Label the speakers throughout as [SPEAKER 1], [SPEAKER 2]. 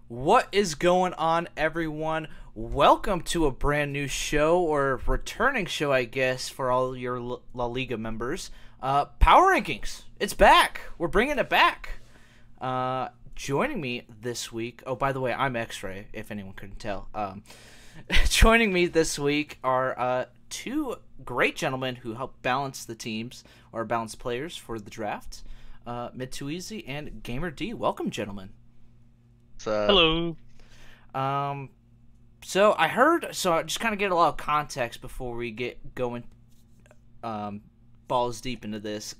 [SPEAKER 1] What is going on, everyone? Welcome to a brand new show, or returning show, I guess, for all your La Liga members. Power Rankings. It's back. We're bringing it back. Joining me this week. Oh, by the way, I'm X-Ray, if anyone couldn't tell. Joining me this week are two great gentlemen who help balance the teams, or balance players for the draft. Mid2Easy and Gamer D. Welcome, gentlemen.
[SPEAKER 2] Hello.
[SPEAKER 1] Um, so I heard. So I just kind of get a lot of context before we get going. Balls deep into this.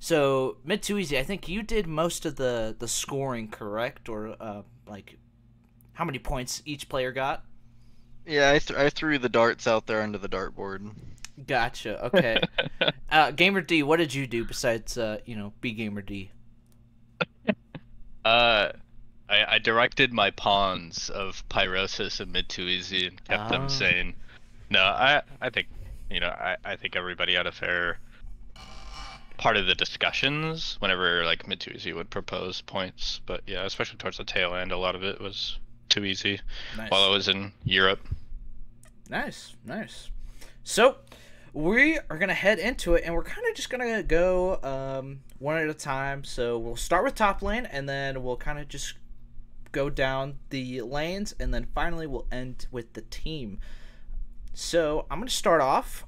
[SPEAKER 1] So Mid2Easy, I think you did most of the scoring, correct? Or like how many points each player got?
[SPEAKER 3] Yeah, I threw the darts out there under the dartboard.
[SPEAKER 1] Gotcha. Okay. Gamer D, what did you do besides be Gamer D?
[SPEAKER 2] Uh, I directed my pawns of Pyrosis and Mid2Easy and kept them sane. No, I think I think everybody had a fair part of the discussions whenever like Mid2Easy would propose points. But yeah, especially towards the tail end, a lot of it was too easy
[SPEAKER 1] Nice.
[SPEAKER 2] while I was in Europe.
[SPEAKER 1] Nice. So we are gonna head into it, and we're kind of just gonna go one at a time. So we'll start with top lane, and then we'll kind of just go down the lanes, and then finally we'll end with the team. So I'm gonna start off.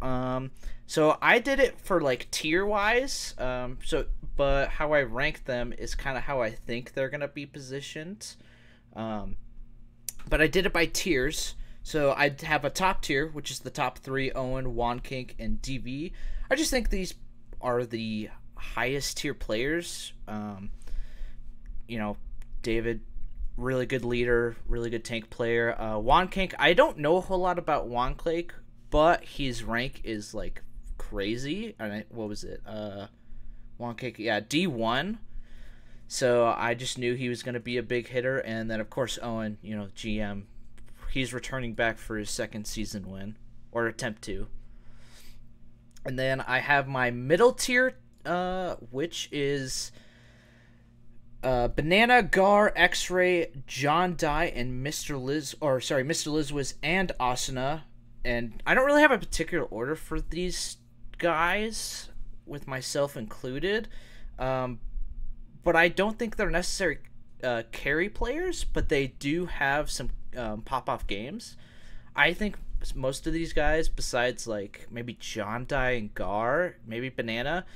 [SPEAKER 1] So I did it for like tier wise. But how I rank them is kind of how I think they're gonna be positioned. But I did it by tiers. So I'd have a top tier, which is the top three: Owen, Wonking, and DV. I just think these are the highest tier players. David, really good leader, really good tank player. Wonking, I don't know a whole lot about Wonking, but his rank is like crazy. What was it? Wonking, yeah, D1. So I just knew he was going to be a big hitter. And then, of course, Owen, GM. He's returning back for his second season win, or attempt to. And then I have my middle tier, which is Banana, Gar, X-Ray, John Dye, and Mr. Lizwiz and Asuna. And I don't really have a particular order for these guys, with myself included. But I don't think they're necessary carry players, but they do have some pop-off games. I think most of these guys, besides like maybe John Dye and Gar, maybe Banana,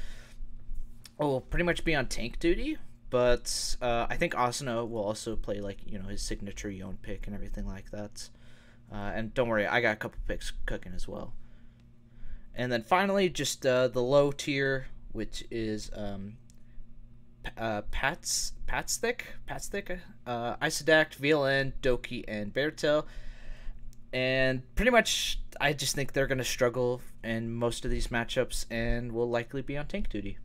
[SPEAKER 1] will pretty much be on tank duty. But I think Asuna will also play like his signature Yone pick and everything like that. And don't worry, I got a couple picks cooking as well. And then finally, just the low tier, which is Patstick, Isodakt, VLN, Doki, and Bertel. And pretty much, I just think they're going to struggle in most of these matchups and will likely be on tank duty.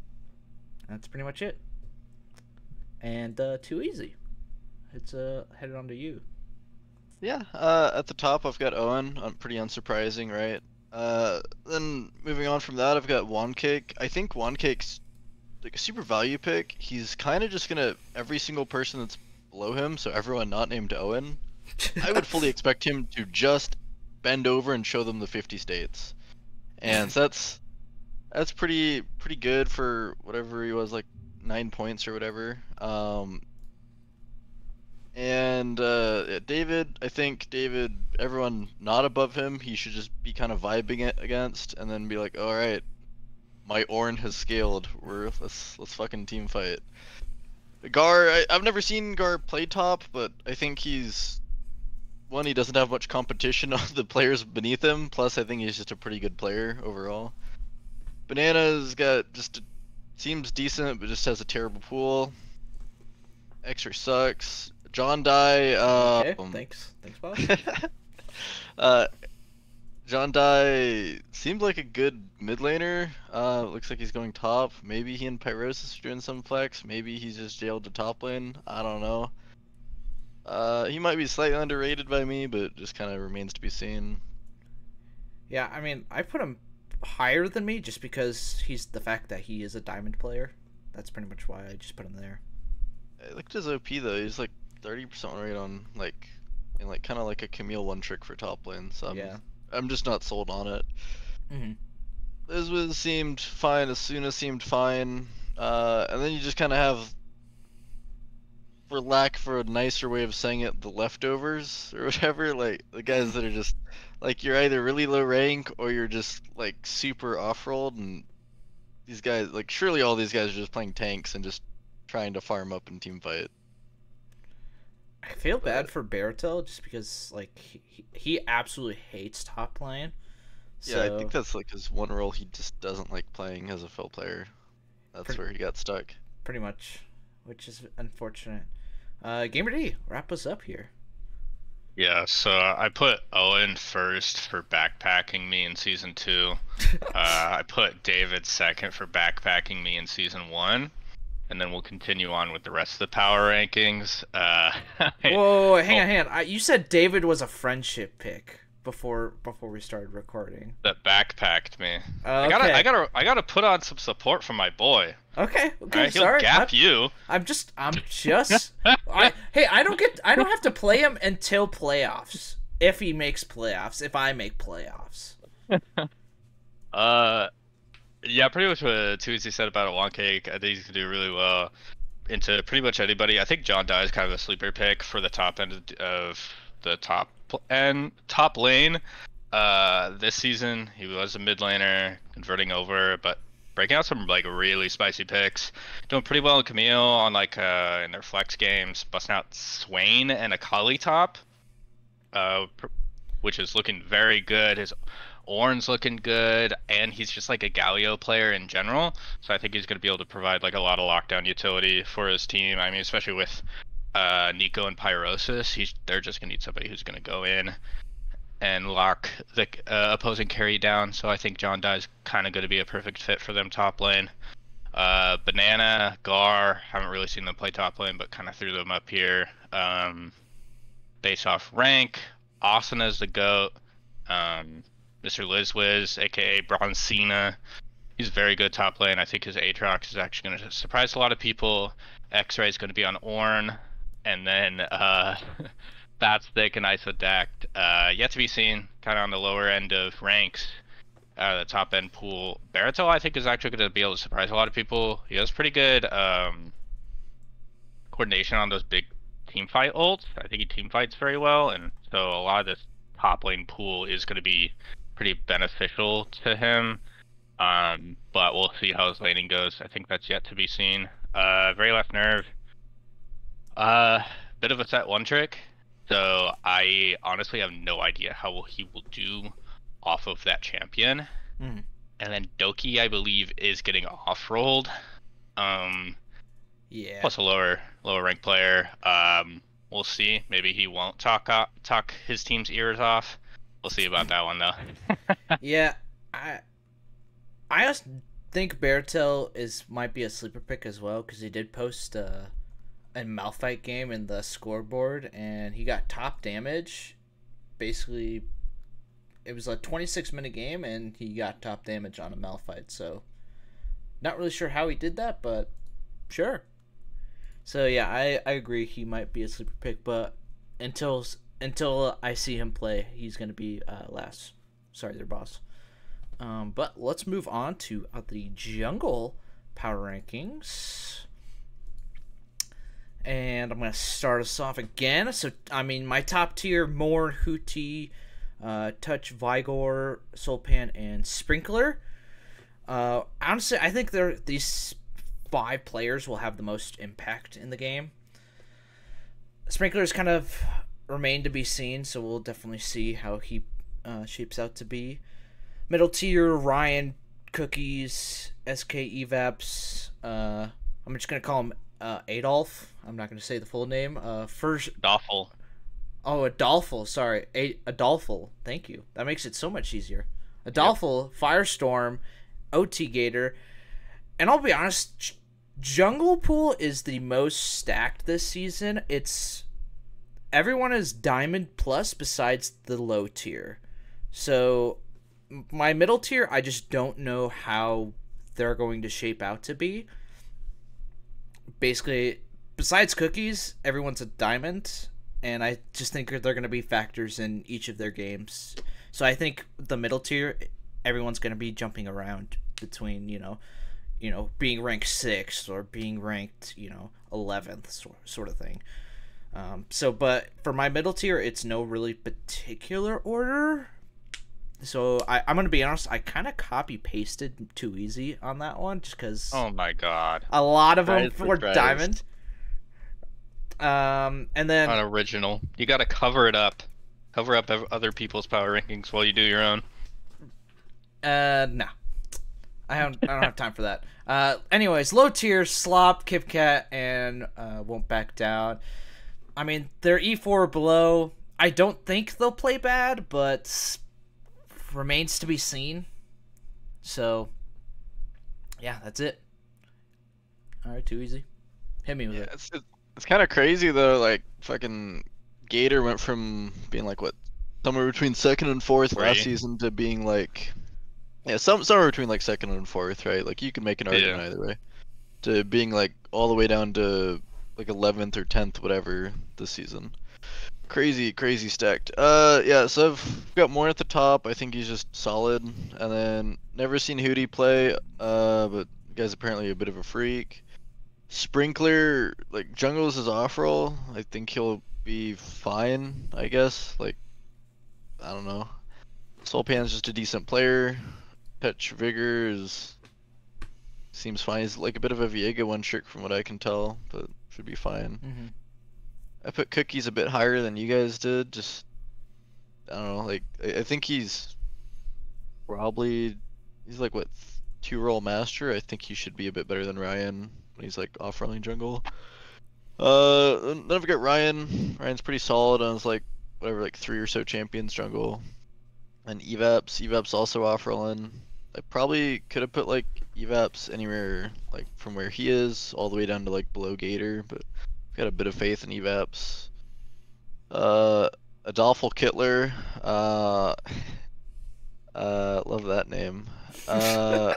[SPEAKER 1] That's pretty much it. And 2Easy. It's headed on to you.
[SPEAKER 3] Yeah, at the top I've got Owen, pretty unsurprising, right? Then moving on from that, I've got Wonking. I think Wonkink's like a super value pick. He's kind of just gonna every single person that's below him, so everyone not named Owen, I would fully expect him to just bend over and show them the 50 states. And so that's pretty good for whatever he was, like 9 points or whatever. David, I think David, everyone not above him, he should just be kind of vibing it against, and then be like, all right, my Ornn has scaled. Let's fucking team fight. Gar, I've never seen Gar play top, but I think he doesn't have much competition on the players beneath him. Plus, I think he's just a pretty good player overall. Banana's seems decent, but just has a terrible pool. X-Ray sucks. John Dye.
[SPEAKER 1] Okay, thanks, boss.
[SPEAKER 3] John Dye seemed like a good mid laner. Looks like he's going top. Maybe he and Pyrosis are doing some flex. Maybe he's just jailed to top lane. I don't know. He might be slightly underrated by me, but just kind of remains to be seen.
[SPEAKER 1] Yeah, I mean, I put him higher than me just because he's the fact that he is a diamond player. That's pretty much why I just put him there.
[SPEAKER 3] Look at his OP though. He's like 30% rate on in like kind of like a Camille one trick for top lane. So
[SPEAKER 1] Yeah.
[SPEAKER 3] I'm just not sold on it.
[SPEAKER 1] Hmm.
[SPEAKER 3] Liz seemed fine. Asuna seemed fine. And then you just kind of have, for lack for a nicer way of saying it, the leftovers or whatever. Like the guys that are just like, you're either really low rank or you're just like super off-rolled, and these guys, like, surely all these guys are just playing tanks and just trying to farm up and team fight.
[SPEAKER 1] I feel bad for Baratel just because like he absolutely hates top lane.
[SPEAKER 3] Yeah, I
[SPEAKER 1] So,
[SPEAKER 3] think that's like his one role he just doesn't like playing as a fill player. That's
[SPEAKER 1] Pretty-
[SPEAKER 3] where he got stuck.
[SPEAKER 1] pretty much, which is unfortunate. Gamer D, wrap us up here.
[SPEAKER 2] Yeah, so I put Owen first for backpacking me in season 2. I put David second for backpacking me in season 1, and then we'll continue on with the rest of the power rankings.
[SPEAKER 1] Whoa, hang on. You said David was a friendship pick before we started recording.
[SPEAKER 2] That backpacked me.
[SPEAKER 1] Okay.
[SPEAKER 2] I gotta put on some support from my boy.
[SPEAKER 1] Okay,
[SPEAKER 2] Right? He'll
[SPEAKER 1] sorry.
[SPEAKER 2] gap you.
[SPEAKER 1] I'm just I don't have to play him until playoffs. If he makes playoffs, if I make playoffs.
[SPEAKER 2] Yeah, pretty much what Tuesday said about a long cake. I think he's gonna do really well into pretty much anybody. I think John Dye is kind of a sleeper pick for the top end of the top lane. This season he was a mid laner, converting over, but breaking out some like really spicy picks. Doing pretty well in Camille on like in their flex games, busting out Swain and Akali top, which is looking very good. His Ornn's looking good, and he's just like a Galio player in general. So I think he's going to be able to provide like a lot of lockdown utility for his team. I mean, especially with Nico and Pyrosis, they're just going to need somebody who's going to go in and lock the opposing carry down. So I think John Dye's kind of going to be a perfect fit for them top lane. Banana, Gar, haven't really seen them play top lane, but kind of threw them up here. Based off rank, Asuna's the GOAT. Mr. Lizwiz, aka Bronzina, he's very good top lane. I think his Aatrox is actually going to surprise a lot of people. X-Ray is going to be on Ornn, and then Batstick and Isodect. Yet to be seen, kind of on the lower end of ranks. The top end pool. Baratel, I think, is actually going to be able to surprise a lot of people. He has pretty good coordination on those big team fight ults. I think he team fights very well, and so a lot of this top lane pool is going to be pretty beneficial to him. But we'll see how his laning goes. I think that's yet to be seen. Very left nerve. Bit of a set one trick. So I honestly have no idea how he will do off of that champion.
[SPEAKER 1] Mm.
[SPEAKER 2] And then Doki, I believe, is getting off-rolled.
[SPEAKER 1] Yeah.
[SPEAKER 2] Plus a lower rank player. We'll see. Maybe he won't talk his team's ears off. We'll see about that one though.
[SPEAKER 1] Yeah, I just think Baratel might be a sleeper pick as well, because he did post a Malphite game in the scoreboard, and he got top damage. Basically, it was a 26-minute game, and he got top damage on a Malphite. So, not really sure how he did that, but sure. So yeah, I agree he might be a sleeper pick, but until I see him play, he's gonna be last. Sorry, their boss. But let's move on to the jungle power rankings. And I'm going to start us off again. So, I mean, my top tier, Morn, Hootie, Touch, Vigor, Sulpan, and Sprinkler. Honestly, I think these 5 players will have the most impact in the game. Sprinkler's kind of remain to be seen, so we'll definitely see how he shapes out to be. Middle tier, Ryan, Cookies, SK Evaps. I'm just going to call him Adolf. I'm not going to say the full name. First
[SPEAKER 2] Doffel.
[SPEAKER 1] Oh, Adolfo. Sorry. Adolfo. Thank you. That makes it so much easier. Adolfo, yep. Firestorm, OT Gator. And I'll be honest, Jungle Pool is the most stacked this season. Everyone is Diamond Plus besides the low tier. So, my middle tier, I just don't know how they're going to shape out to be. Basically, besides cookies, everyone's a diamond, and I just think they're going to be factors in each of their games. So I think the middle tier, everyone's going to be jumping around between being ranked 6th or being ranked 11th sort of thing. But for my middle tier, it's no really particular order. So I'm gonna be honest, I kind of copy pasted Too Easy on that one, just because.
[SPEAKER 2] Oh my god.
[SPEAKER 1] A lot of them
[SPEAKER 3] Christ
[SPEAKER 1] were
[SPEAKER 3] Christ.
[SPEAKER 1] diamond. And then
[SPEAKER 2] Unoriginal. You gotta cover it up. Cover up other people's power rankings while you do your own.
[SPEAKER 1] no, I don't have time for that. Anyways, low tier Slop, KitKat, and Won't Back Down. I mean, they're E4 or below. I don't think they'll play bad, but remains to be seen. So, yeah, that's it. All right, Too Easy. Hit me with
[SPEAKER 3] Yeah,
[SPEAKER 1] it.
[SPEAKER 3] it's kind of crazy though. Like fucking Gator went from being like what, somewhere between 2nd and 4th last
[SPEAKER 2] Right.
[SPEAKER 3] season to being like, yeah, somewhere between like 2nd and 4th, right? Like you can make an argument either way. To being like all the way down to like 11th or 10th, whatever this season. Crazy stacked. Yeah. So I've got more at the top. I think he's just solid. And then never seen Hootie play. But the guy's apparently a bit of a freak. Sprinkler, like Jungle's his off roll. I think he'll be fine, I guess. Like, I don't know. Soulpan's just a decent player. Touch Vigor seems fine. He's like a bit of a Viega one trick from what I can tell, but should be fine.
[SPEAKER 1] Mm-hmm.
[SPEAKER 3] I put Cookies a bit higher than you guys did. Just, I don't know. Like, I think he's like what, 2-roll master. I think he should be a bit better than Ryan when he's like off-rolling jungle. Then I've got Ryan. Ryan's pretty solid on his like whatever, like 3 or so champions jungle. And Evaps also off-rolling. I probably could have put like Evaps anywhere like from where he is all the way down to like below Gator, but I've got a bit of faith in Evaps. Adolfo Kittler. Love that name. I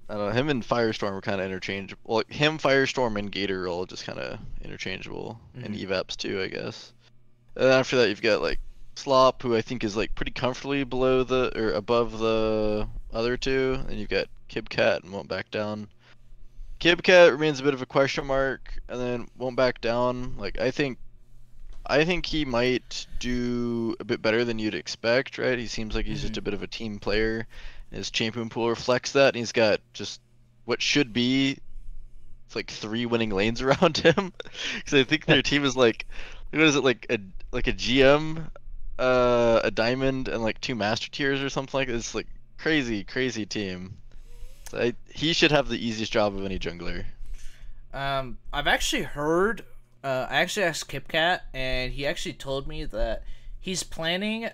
[SPEAKER 3] don't know, him and Firestorm are kind of interchangeable. Well, him, Firestorm, and Gator are all just kind of interchangeable, and Evaps too, I guess. And after that, you've got like Slop, who I think is like pretty comfortably below or above the other two. And you've got KitKat and Won't Back Down. KitKat remains a bit of a question mark, and then Won't Back Down. Like I think he might do a bit better than you'd expect, right? He seems like he's just a bit of a team player. His champion pool reflects that, and he's got just what should be it's like 3 winning lanes around him. Because I think their team is like, what is it, like a GM, a diamond, and like 2 master tiers or something like that. It's like crazy team. So he should have the easiest job of any jungler.
[SPEAKER 1] I've actually heard. I actually asked KitKat, and he actually told me that he's planning.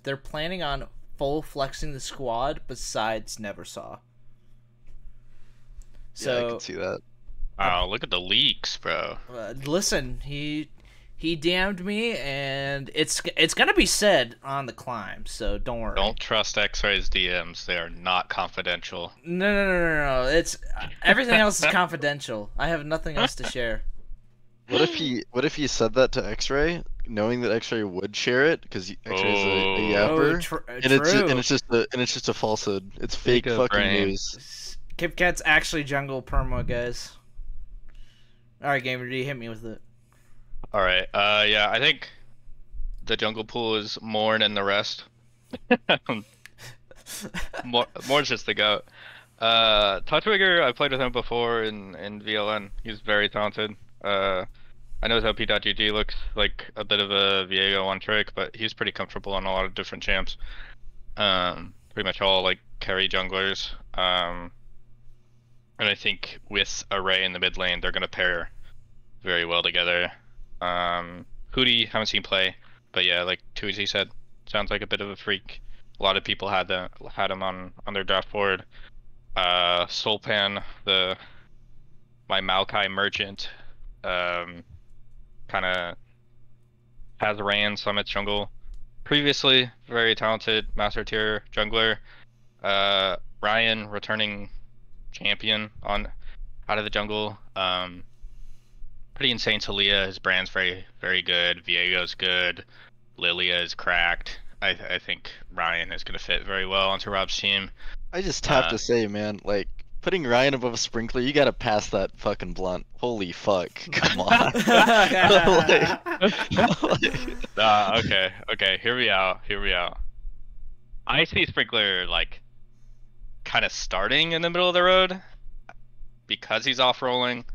[SPEAKER 1] They're planning on full flexing the squad besides Neversaw. So
[SPEAKER 3] Yeah, I can see that.
[SPEAKER 2] Wow, look at the leaks, bro.
[SPEAKER 1] Listen, he DM'd me, and it's gonna be said on the climb. So don't worry.
[SPEAKER 2] Don't trust X-Ray's DMs. They are not confidential.
[SPEAKER 1] No. It's everything else is confidential. I have nothing else to share.
[SPEAKER 3] What if he said that to X-Ray, knowing that X-Ray would share it because X-Ray's a yapper, and it's just a falsehood. It's fake
[SPEAKER 2] Pick a
[SPEAKER 3] fucking
[SPEAKER 2] brain.
[SPEAKER 3] news.
[SPEAKER 1] KitKat's actually jungle perma, guys. All right, Gamer D, hit me with it.
[SPEAKER 2] All right. Yeah, I think the jungle pool is more than the rest. More's just the goat. Touchwigger, I played with him before in VLN. He's very talented. I know how P.GG looks like a bit of a Viego one trick, but he's pretty comfortable on a lot of different champs. Pretty much all like carry junglers. And I think with Array in the mid lane, they're gonna pair very well together. Hootie, haven't seen play, but yeah, like Tuizi said, sounds like a bit of a freak. A lot of people had him on their draft board. Soulpan, my Maokai merchant, kind of has ran Summit jungle previously. Very talented master tier jungler. Ryan returning champion on out of the jungle. Pretty insane. Talia, his brand's very, very good. Viego's good. Lilia is cracked. I think Ryan is going to fit very well onto Rob's team.
[SPEAKER 3] I just have to say, man, like, putting Ryan above a Sprinkler, you gotta pass that fucking blunt. Holy fuck. Come on.
[SPEAKER 2] Okay, hear me out. I see Sprinkler, like, kind of starting in the middle of the road because he's off-rolling.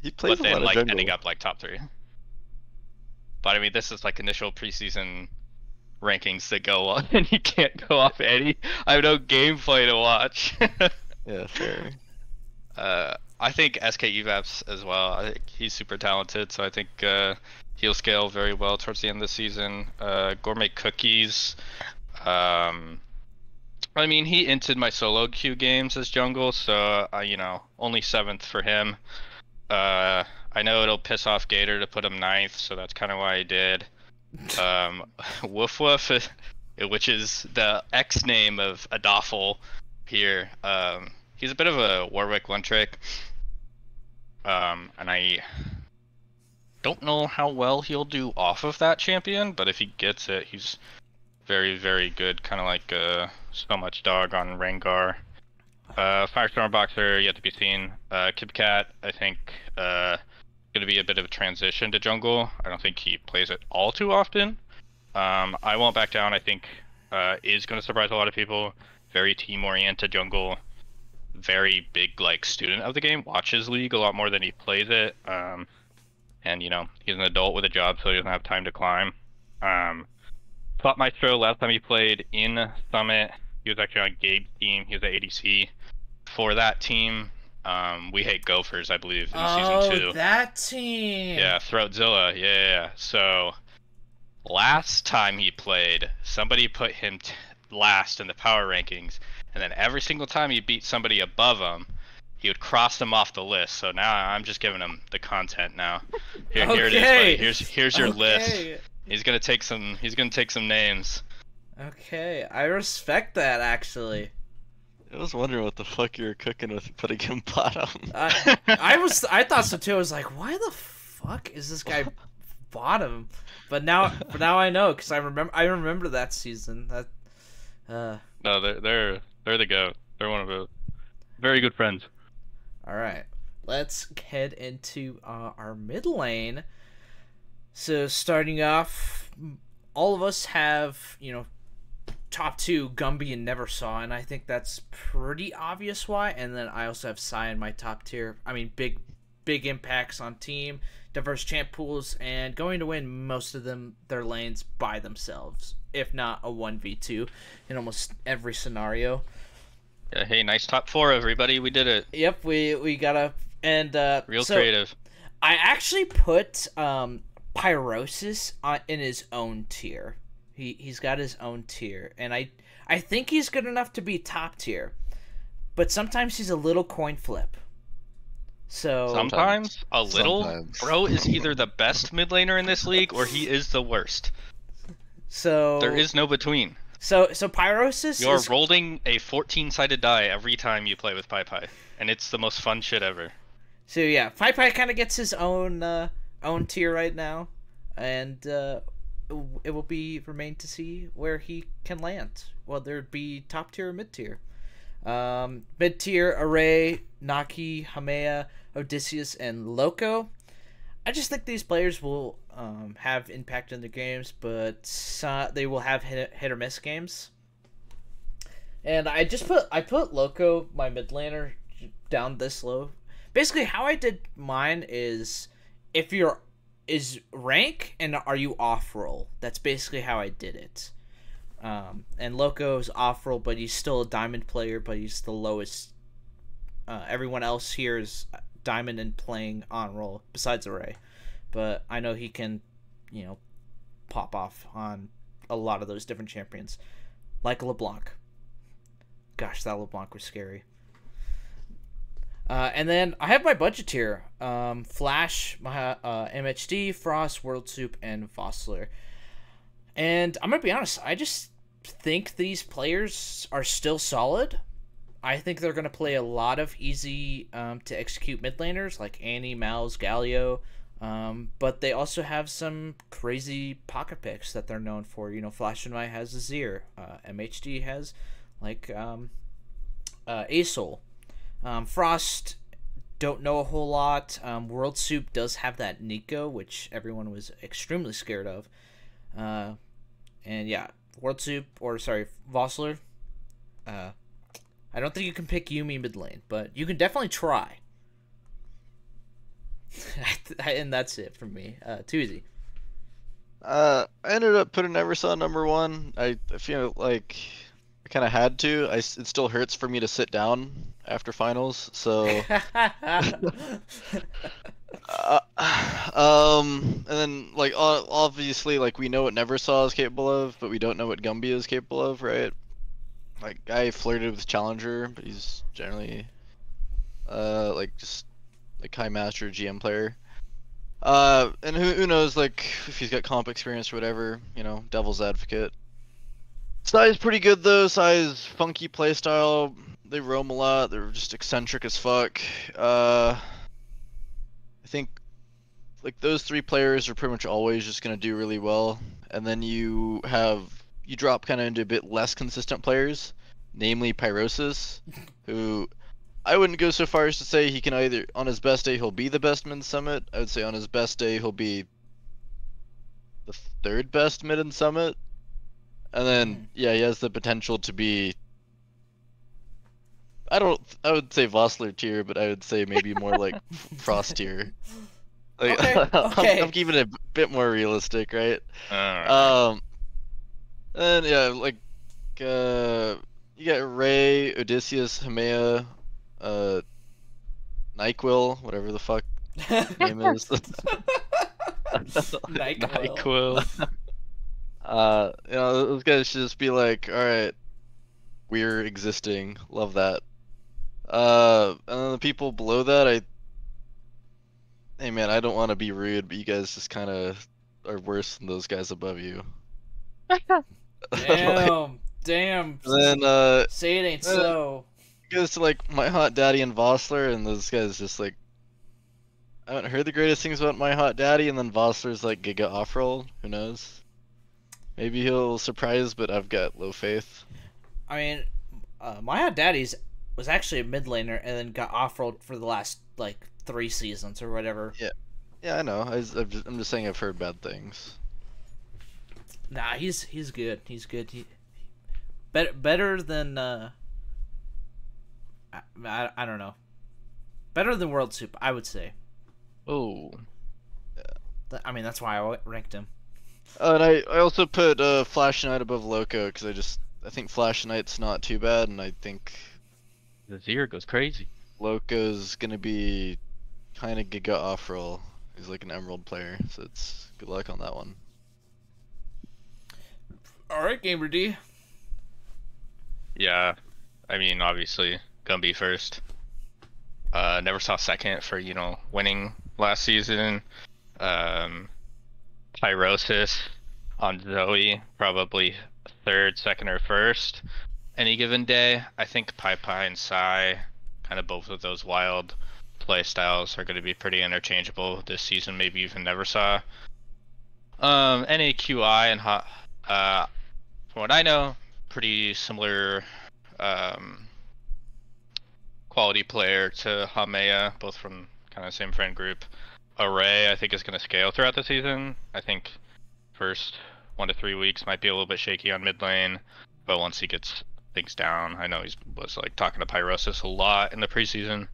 [SPEAKER 3] He plays
[SPEAKER 2] but then,
[SPEAKER 3] a lot
[SPEAKER 2] like,
[SPEAKER 3] of jungle.
[SPEAKER 2] ending up, like, top 3. But, I mean, this is, like, initial preseason rankings that go on, and you can't go off any. I have no gameplay to watch.
[SPEAKER 3] Yeah, fair.
[SPEAKER 2] I think SK Evaps as well. I think he's super talented, so I think he'll scale very well towards the end of the season. Gourmet Cookies. I mean, he entered my solo queue games as jungle, so you know, only 7th for him. I know it'll piss off Gator to put him 9th, so that's kind of why I did. Woof Woof, which is the X name of Adolfo here. He's a bit of a Warwick one trick. And I don't know how well he'll do off of that champion, but if he gets it, he's very, very good, kind of like So Much Dog on Rengar. Firestorm Boxer, yet to be seen. KitKat, I think, going to be a bit of a transition to jungle. I don't think he plays it all too often. I Won't Back Down, I think, is going to surprise a lot of people. Very team-oriented jungle. Very big, like, student of the game. Watches League a lot more than he plays it. And, you know, he's an adult with a job, so he doesn't have time to climb. Thought Maestro, last time he played in Summit, he was actually on Gabe's team. He was at ADC. For that team, We Hate Gophers, I believe, in Season 2.
[SPEAKER 1] Oh, that team!
[SPEAKER 2] Yeah, Throatzilla, yeah. So, last time he played, somebody put him last in the power rankings, and then every single time he beat somebody above him, he would cross them off the list. So now I'm just giving him the content now. Here it is, buddy. Here's your list. He's gonna take some names.
[SPEAKER 1] Okay, I respect that, actually.
[SPEAKER 3] I was wondering what the fuck you were cooking with putting him bottom.
[SPEAKER 1] I thought so too. I was like, why the fuck is this guy bottom? But now I know, because I remember that season.
[SPEAKER 2] No, they're the GOAT. They're one of the very good friends.
[SPEAKER 1] All right, let's head into our mid lane. So starting off, all of us have, you know, top 2, Gumby and Neversaw, and I think that's pretty obvious why. And then I also have Psy in my top tier. I mean, big impacts on team, diverse champ pools, and going to win most of their lanes by themselves, if not a 1v2 in almost every scenario.
[SPEAKER 2] Yeah, hey, nice top 4, everybody. We did it.
[SPEAKER 1] Yep, we got a
[SPEAKER 2] real creative.
[SPEAKER 1] I actually put Pyrosis in his own tier. He's got his own tier, and I think he's good enough to be top tier, but sometimes he's a little coin flip. So
[SPEAKER 2] sometimes bro is either the best mid laner in this league or he is the worst.
[SPEAKER 1] So
[SPEAKER 2] there is no between.
[SPEAKER 1] So Pyrosis
[SPEAKER 2] You're rolling a 14-sided die every time you play with PyPy, and it's the most fun shit ever.
[SPEAKER 1] So yeah, PyPy kind of gets his own tier right now, and it will remain to see where he can land, whether it be top tier or mid tier. Mid tier: Array, Naki, Hamea, Odysseus, and Loco. I just think these players will have impact in their games, but they will have hit or miss games. And I put Loco, my mid laner, down this low. Basically, how I did mine is is rank and are you off roll. That's basically how I did it. And Loco's off roll, but he's still a diamond player, but he's the lowest. Everyone else here is diamond and playing on roll, besides Array. But I know he can, you know, pop off on a lot of those different champions. Like LeBlanc. Gosh, that LeBlanc was scary. And then I have my budget tier. Flash, MHD, Frost, World Soup, and Vossler. And I'm going to be honest, I just think these players are still solid. I think they're going to play a lot of easy to execute mid laners like Annie, Mal's, Galio. But they also have some crazy pocket picks that they're known for. You know, Flash and I has Azir. MHD has like Asol. Frost don't know a whole lot. World Soup does have that Nico, which everyone was extremely scared of. And yeah, World Soup, or sorry, Vossler. I don't think you can pick Yuumi mid lane, but you can definitely try. And that's it for me. Too easy.
[SPEAKER 3] I ended up putting Eversaw number 1. I feel like I kind of had to. It still hurts for me to sit down after finals, so. And then like obviously like we know what Neversaw is capable of, but we don't know what Gumby is capable of, right? Like I flirted with Challenger, but he's generally like just like high master GM player. And who knows like if he's got comp experience or whatever, you know, devil's advocate. Sai's pretty good though. Sai's funky playstyle. They roam a lot. They're just eccentric as fuck. I think like those 3 players are pretty much always just gonna do really well. And then you drop kind of into a bit less consistent players, namely Pyrosis, who I wouldn't go so far as to say he can either, on his best day, he'll be the best mid Summit. I would say on his best day, he'll be the 3rd best mid in Summit. And then, yeah, he has the potential to be, I would say Vossler tier, but I would say maybe more like Frost tier. Like,
[SPEAKER 1] okay.
[SPEAKER 3] I'm keeping it a bit more realistic, right?
[SPEAKER 2] Alright.
[SPEAKER 3] And yeah, like, you got Ray, Odysseus, Hemea, NyQuil, whatever the fuck name is.
[SPEAKER 1] NyQuil.
[SPEAKER 3] You know, those guys should just be like, alright, we're existing, love that. And then the people below that, hey man, I don't want to be rude, but you guys just kind of are worse than those guys above you.
[SPEAKER 1] Damn, damn.
[SPEAKER 3] And then,
[SPEAKER 1] say it ain't so.
[SPEAKER 3] it goes to like My Hot Daddy and Vossler, and those guys just like, I haven't heard the greatest things about My Hot Daddy, and then Vossler's like Giga off-roll, who knows? Maybe he'll surprise, but I've got low faith.
[SPEAKER 1] I mean, My Hot Daddy's was actually a mid laner and then got off-rolled for the last like 3 seasons or whatever.
[SPEAKER 3] Yeah, I know. I'm just saying I've heard bad things.
[SPEAKER 1] Nah, he's good. He's good. Better than I don't know. Better than World Soup, I would say.
[SPEAKER 2] Oh.
[SPEAKER 1] I mean, that's why I ranked him.
[SPEAKER 3] Oh, and I also put Flash Knight above Loco because I think Flash Knight's not too bad, and I think
[SPEAKER 2] The Zir goes crazy.
[SPEAKER 3] Loco's gonna be kind of Giga off-roll. He's like an Emerald player, so it's good luck on that one.
[SPEAKER 1] All right, Gamer D.
[SPEAKER 2] Yeah, I mean, obviously, Gumby first. Neversaw second for, you know, winning last season. Pyrosis on Zoe, probably 3rd, 2nd, or 1st any given day. I think Pai and Sai, kind of both of those wild play styles, are going to be pretty interchangeable this season, maybe even Neversaw. NAQI and Hot, from what I know, pretty similar quality player to Hamea, both from kind of same friend group. Array, I think, is going to scale throughout the season. I think first 1 to 3 weeks might be a little bit shaky on mid lane, but once he gets things down, I know he was like talking to Pyrosis a lot in the preseason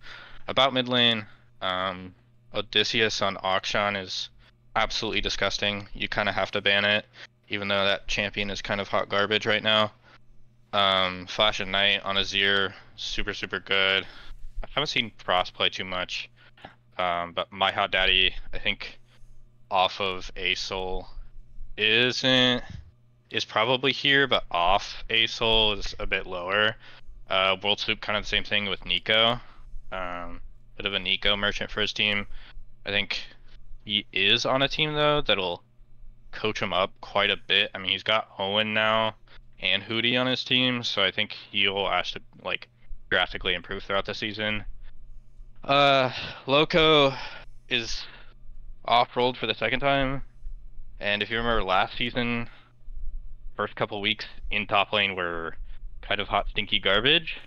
[SPEAKER 2] about mid lane. Odysseus on Akshan is absolutely disgusting. You kind of have to ban it, even though that champion is kind of hot garbage right now. Flash and Knight on Azir, super good. I haven't seen Frost play too much. But My Hot Daddy, I think, off of Asol is probably here, but off Asol is a bit lower. World Soup, kind of the same thing with Nico. Bit of a Nico merchant for his team. I think he is on a team though that'll coach him up quite a bit. I mean, he's got Owen now and Hootie on his team, so I think he'll actually like drastically improve throughout the season. Loco is off-rolled for the second time, and if you remember last season, first couple weeks in top lane were kind of hot, stinky garbage,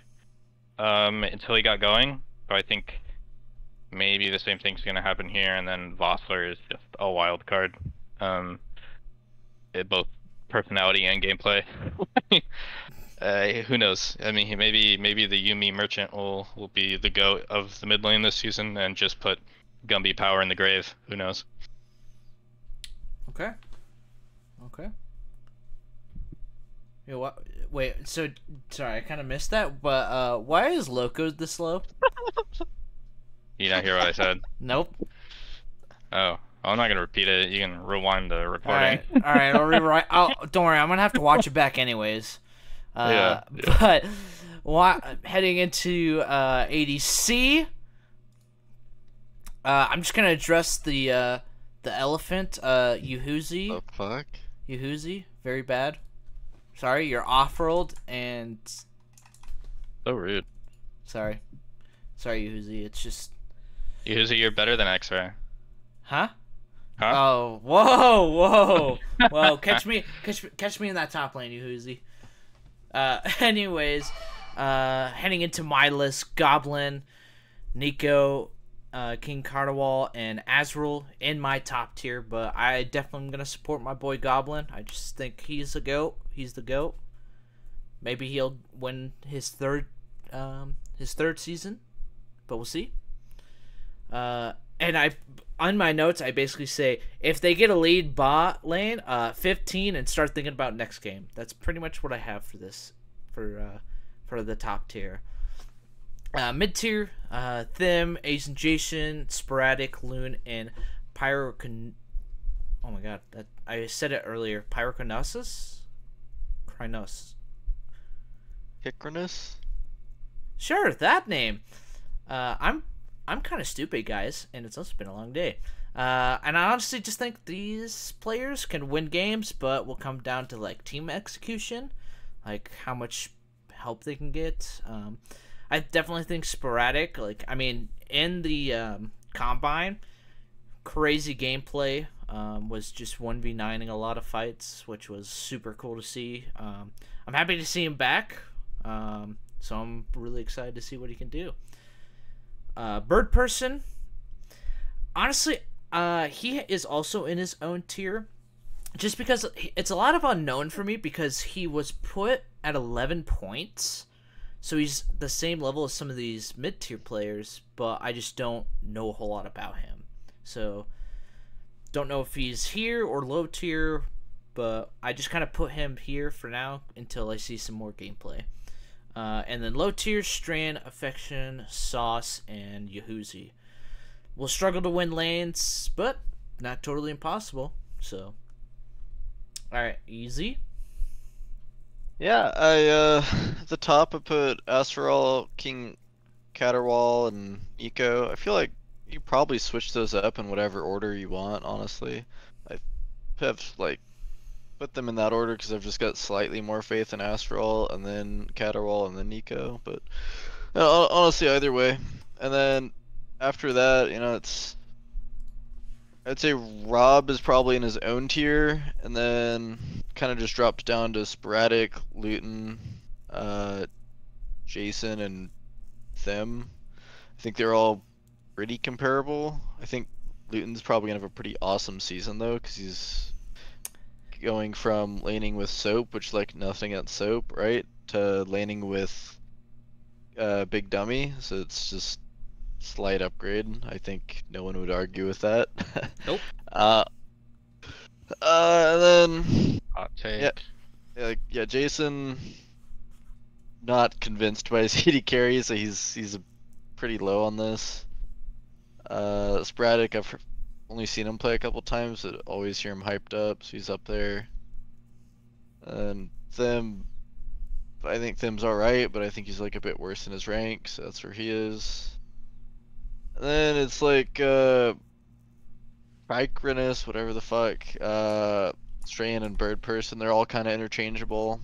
[SPEAKER 2] until he got going. So I think maybe the same thing's gonna happen here, and then Vossler is just a wild card, both personality and gameplay. Who knows? I mean, maybe the Yuumi Merchant will be the GOAT of the mid lane this season and just put Gumby power in the grave. Who knows?
[SPEAKER 1] Okay. Okay. Yeah, what? Wait. So sorry, I kind of missed that. But why is Loco this low?
[SPEAKER 2] You not hear what I said?
[SPEAKER 1] Nope.
[SPEAKER 2] Oh, I'm not gonna repeat it. You can rewind the recording.
[SPEAKER 1] All right. I'll rewrite. Don't worry. I'm gonna have to watch it back anyways.
[SPEAKER 2] Yeah.
[SPEAKER 1] But heading into ADC, I'm just gonna address the elephant. Yuhuzi.
[SPEAKER 3] The fuck?
[SPEAKER 1] Yuhuzi, very bad. Sorry, you're off-rolled and.
[SPEAKER 2] So rude.
[SPEAKER 1] Sorry, Yuhuzi. It's just.
[SPEAKER 2] Usually you're better than X-Ray.
[SPEAKER 1] Huh?
[SPEAKER 2] Huh?
[SPEAKER 1] Oh, whoa. Catch me in that top lane, Yuhuzi. Anyways, heading into my list, Goblin, Nico, King Cardawall, and Azrael in my top tier, but I definitely am going to support my boy Goblin. I just think he's the GOAT. He's the GOAT. Maybe he'll win his third season, but we'll see. And on my notes, I basically say, if they get a lead bot lane, 15, and start thinking about next game. That's pretty much what I have for this, for the top tier. Mid tier, Thim, Ace and Jason, Sporadic, Loon, and Oh my god, I said it earlier. Pyrokinesis? Krynos.
[SPEAKER 3] Hicronus?
[SPEAKER 1] Sure, that name. I'm kind of stupid, guys, and it's also been a long day. And I honestly just think these players can win games, but will come down to like team execution, like how much help they can get. I definitely think Sporadic, in the Combine, crazy gameplay, was just 1v9ing a lot of fights, which was super cool to see. I'm happy to see him back, so I'm really excited to see what he can do. Bird Person, honestly, he is also in his own tier, just because it's a lot of unknown for me, because he was put at 11 points, so he's the same level as some of these mid-tier players, but I just don't know a whole lot about him. So, don't know if he's here or low tier, but I just kind of put him here for now until I see some more gameplay. And then low tier, Strand, Affection, Sauce, and Yuhuzi. Will struggle to win lanes, but not totally impossible. So, alright, easy.
[SPEAKER 3] Yeah, at the top I put Azrael, King Caterwall, and Nico. I feel like you probably switch those up in whatever order you want, honestly. I have, put them in that order because I've just got slightly more faith in Azrael, and then Caterwall, and then Nico, but honestly, either way. And then after that, I'd say Rob is probably in his own tier, and then kind of just drops down to Sporadic, Luton, Jason, and Thim. I think they're all pretty comparable. I think Luton's probably gonna have a pretty awesome season though, because he's going from laning with Soap, which nothing at Soap, right, to laning with Big Dummy, so it's just slight upgrade. I think no one would argue with that.
[SPEAKER 1] Nope.
[SPEAKER 3] And then
[SPEAKER 2] Hot take.
[SPEAKER 3] yeah, Jason, not convinced by his AD carry, so he's pretty low on this. Sporadic, I've only seen him play a couple times, but always hear him hyped up, so he's up there. And Thim, I think Thim's alright, but I think he's a bit worse in his rank, so that's where he is. And then it's Pycrinus, whatever the fuck, Strain and Bird Person, they're all kind of interchangeable.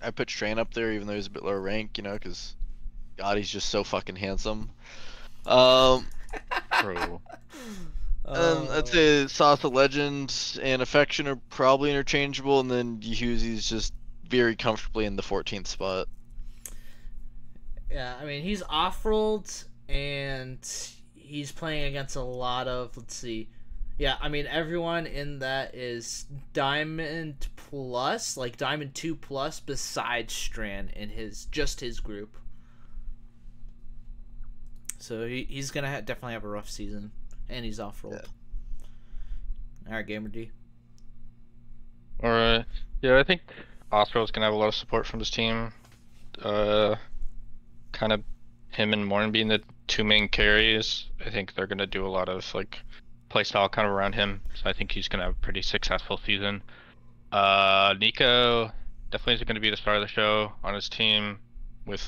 [SPEAKER 3] I put Strain up there even though he's a bit lower rank, because God, he's just so fucking handsome. Um,
[SPEAKER 2] True.
[SPEAKER 3] and I'd say Sasa Legend and Affection are probably interchangeable, and then Yehuzi's just very comfortably in the 14th spot.
[SPEAKER 1] Yeah, I mean, he's off-rolled, and he's playing against a lot of, let's see. Yeah, I mean, everyone in that is Diamond Plus, like Diamond 2 Plus, besides Strand in just his group. So he's going to definitely have a rough season, and he's off-rolled. Yeah. All right, Gamer D.
[SPEAKER 2] Alright. Yeah, I think Osprey's gonna have a lot of support from his team. Kind of him and Morn being the two main carries. I think they're gonna do a lot of like playstyle kind of around him. So I think he's gonna have a pretty successful season. Nico definitely is gonna be the star of the show on his team with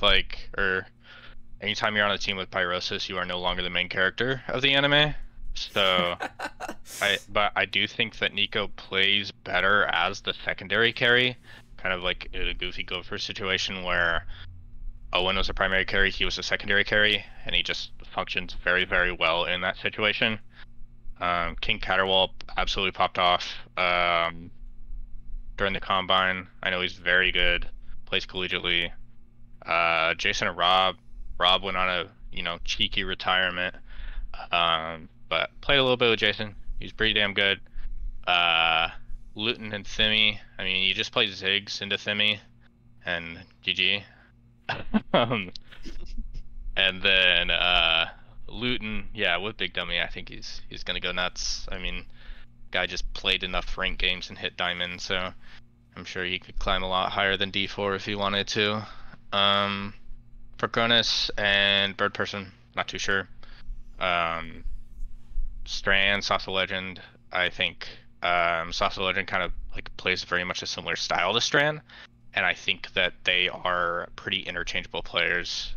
[SPEAKER 2] anytime you're on a team with Pyrosis, you are no longer the main character of the anime. So but I do think that Nico plays better as the secondary carry, kind of like in a Goofy Gopher situation where Owen was a primary carry, he was a secondary carry, and he just functions very, very well in that situation. King Caterwall absolutely popped off during the Combine. I know he's very good, plays collegiately. Jason and Rob went on a cheeky retirement, but played a little bit with Jason. He's pretty damn good. Luton and Thimmy, I mean, you just play Ziggs into Thimmy, and GG. And then Luton, yeah, with Big Dummy, I think he's gonna go nuts. I mean, guy just played enough ranked games and hit Diamond, so I'm sure he could climb a lot higher than D4 if he wanted to. For Cronus and Bird Person, not too sure. Strand, Sasa Legend, I think Sasa Legend kind of like plays very much a similar style to Strand, and I think that they are pretty interchangeable players,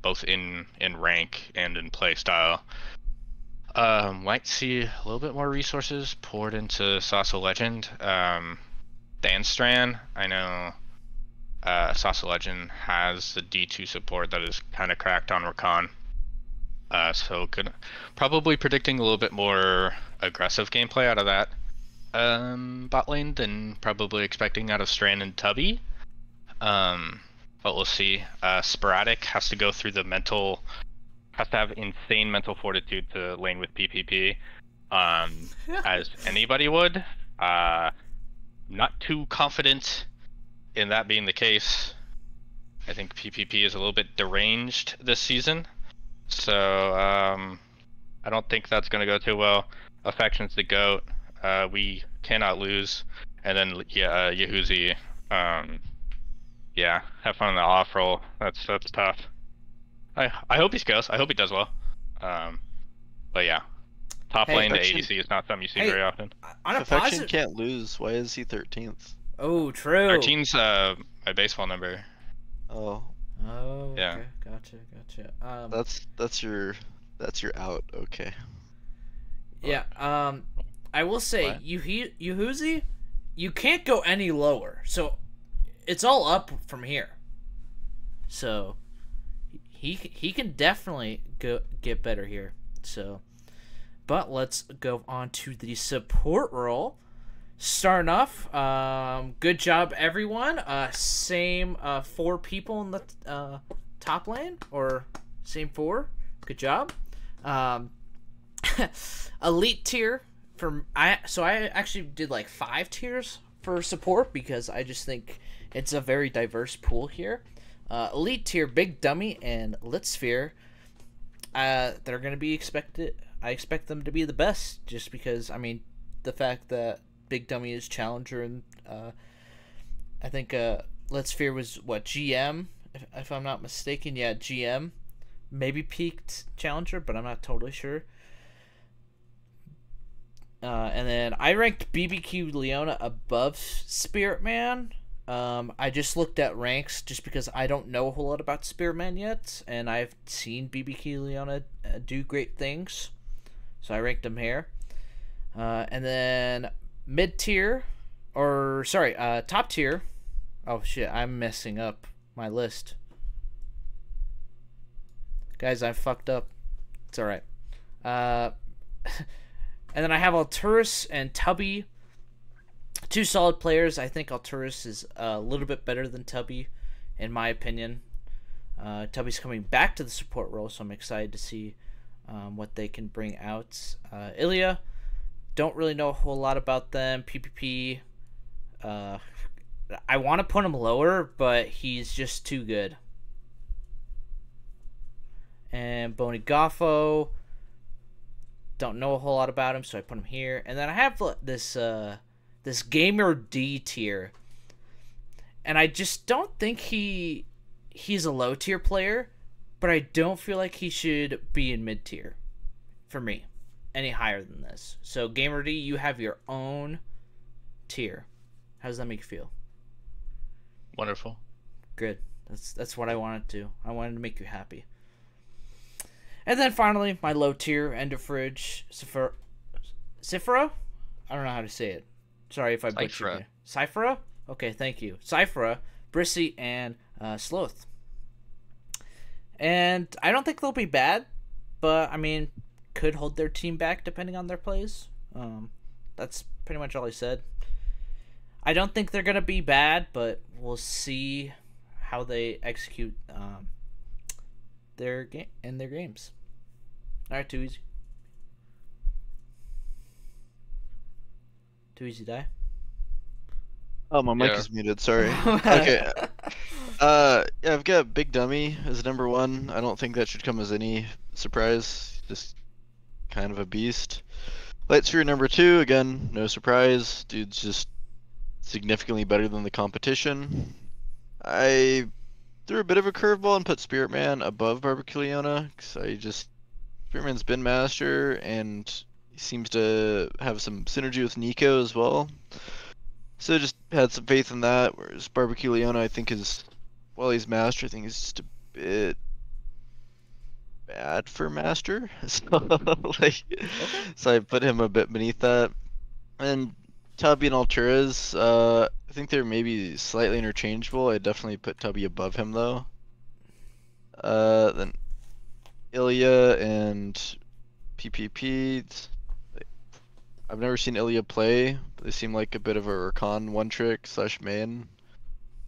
[SPEAKER 2] both in rank and in play style. Might see a little bit more resources poured into Sasa Legend than Strand. I know Sasa Legend has the D2 support that is kind of cracked on Rakan. So probably predicting a little bit more aggressive gameplay out of that bot lane than probably expecting out of Strand and Tubby. But we'll see. Sporadic has to go through has to have insane mental fortitude to lane with PPP, as anybody would. Not too confident in that being the case. I think PPP is a little bit deranged this season. So, I don't think that's going to go too well. Affection's the GOAT. We cannot lose. And then, yeah, Yehuzi. Yeah, have fun on the off roll. That's tough. I hope he scales. I hope he does well. But yeah, top lane to ADC is not something you see very often.
[SPEAKER 1] On a
[SPEAKER 3] Affection can't lose. Why is he 13th?
[SPEAKER 1] Oh, true.
[SPEAKER 2] 13's my baseball number.
[SPEAKER 3] Oh.
[SPEAKER 1] Oh,
[SPEAKER 2] yeah.
[SPEAKER 1] Okay. Gotcha.
[SPEAKER 3] That's your out. Okay.
[SPEAKER 1] Yeah. I will say, Yehuzi, you can't go any lower. So it's all up from here. So he can definitely get better here. So, but let's go on to the support role. Starting off, good job everyone. Same 4 people in the top lane, or same 4. Good job. Elite tier I actually did like 5 tiers for support because I just think it's a very diverse pool here. Elite tier, Big Dummy and Litsphere. They're gonna be expected. I expect them to be the best, just because the fact that Big Dummy is challenger, and I think Litsphere was what, GM, if I'm not mistaken. Yeah, GM, maybe peaked challenger, but I'm not totally sure. And then I ranked BBQ Leona above Spirit Man. I just looked at ranks just because I don't know a whole lot about Spirit Man yet, and I've seen BBQ Leona do great things, so I ranked him here. And then top tier. Oh shit, I'm messing up my list. Guys, I fucked up. It's alright. And then I have Alturas and Tubby. Two solid players. I think Alturas is a little bit better than Tubby, in my opinion. Tubby's coming back to the support role, so I'm excited to see what they can bring out. Ilya, don't really know a whole lot about them. PPP, I want to put him lower, but he's just too good. And Boney Goffo, don't know a whole lot about him, so I put him here. And then I have this Gamer D tier, and I just don't think he's a low tier player, but I don't feel like he should be in mid tier for me any higher than this. So Gamer D, you have your own tier. How does that make you feel?
[SPEAKER 2] Wonderful.
[SPEAKER 1] Good. That's what I wanted to. I wanted to make you happy. And then finally, my low tier end of fridge Cyphera? I don't know how to say it. Sorry if I butchered it. Cyphera? Okay, thank you. Cyphera, Brissy, and Sloth. And I don't think they'll be bad, but I mean, could hold their team back depending on their plays. That's pretty much all I said. I don't think they're gonna be bad, but we'll see how they execute their games. All right, too easy. Too easy, die.
[SPEAKER 3] Oh, my mic is muted. Sorry. Okay. Yeah, I've got Big Dummy as number 1. I don't think that should come as any surprise. Just kind of a beast. Light Sphere number 2. Again, no surprise. Dude's just significantly better than the competition. I threw a bit of a curveball and put Spirit Man above Barbecue Leona, because Spirit Man's been master, and he seems to have some synergy with Nico as well. So just had some faith in that, whereas Barbecue Leona, I think, while he's master, I think he's just a bit bad for master. So I put him a bit beneath that. And Tubby and Alturas, I think they're maybe slightly interchangeable. I definitely put Tubby above him though. Then Ilya and PPP. I've never seen Ilya play, but they seem like a bit of a Rakan one-trick / main.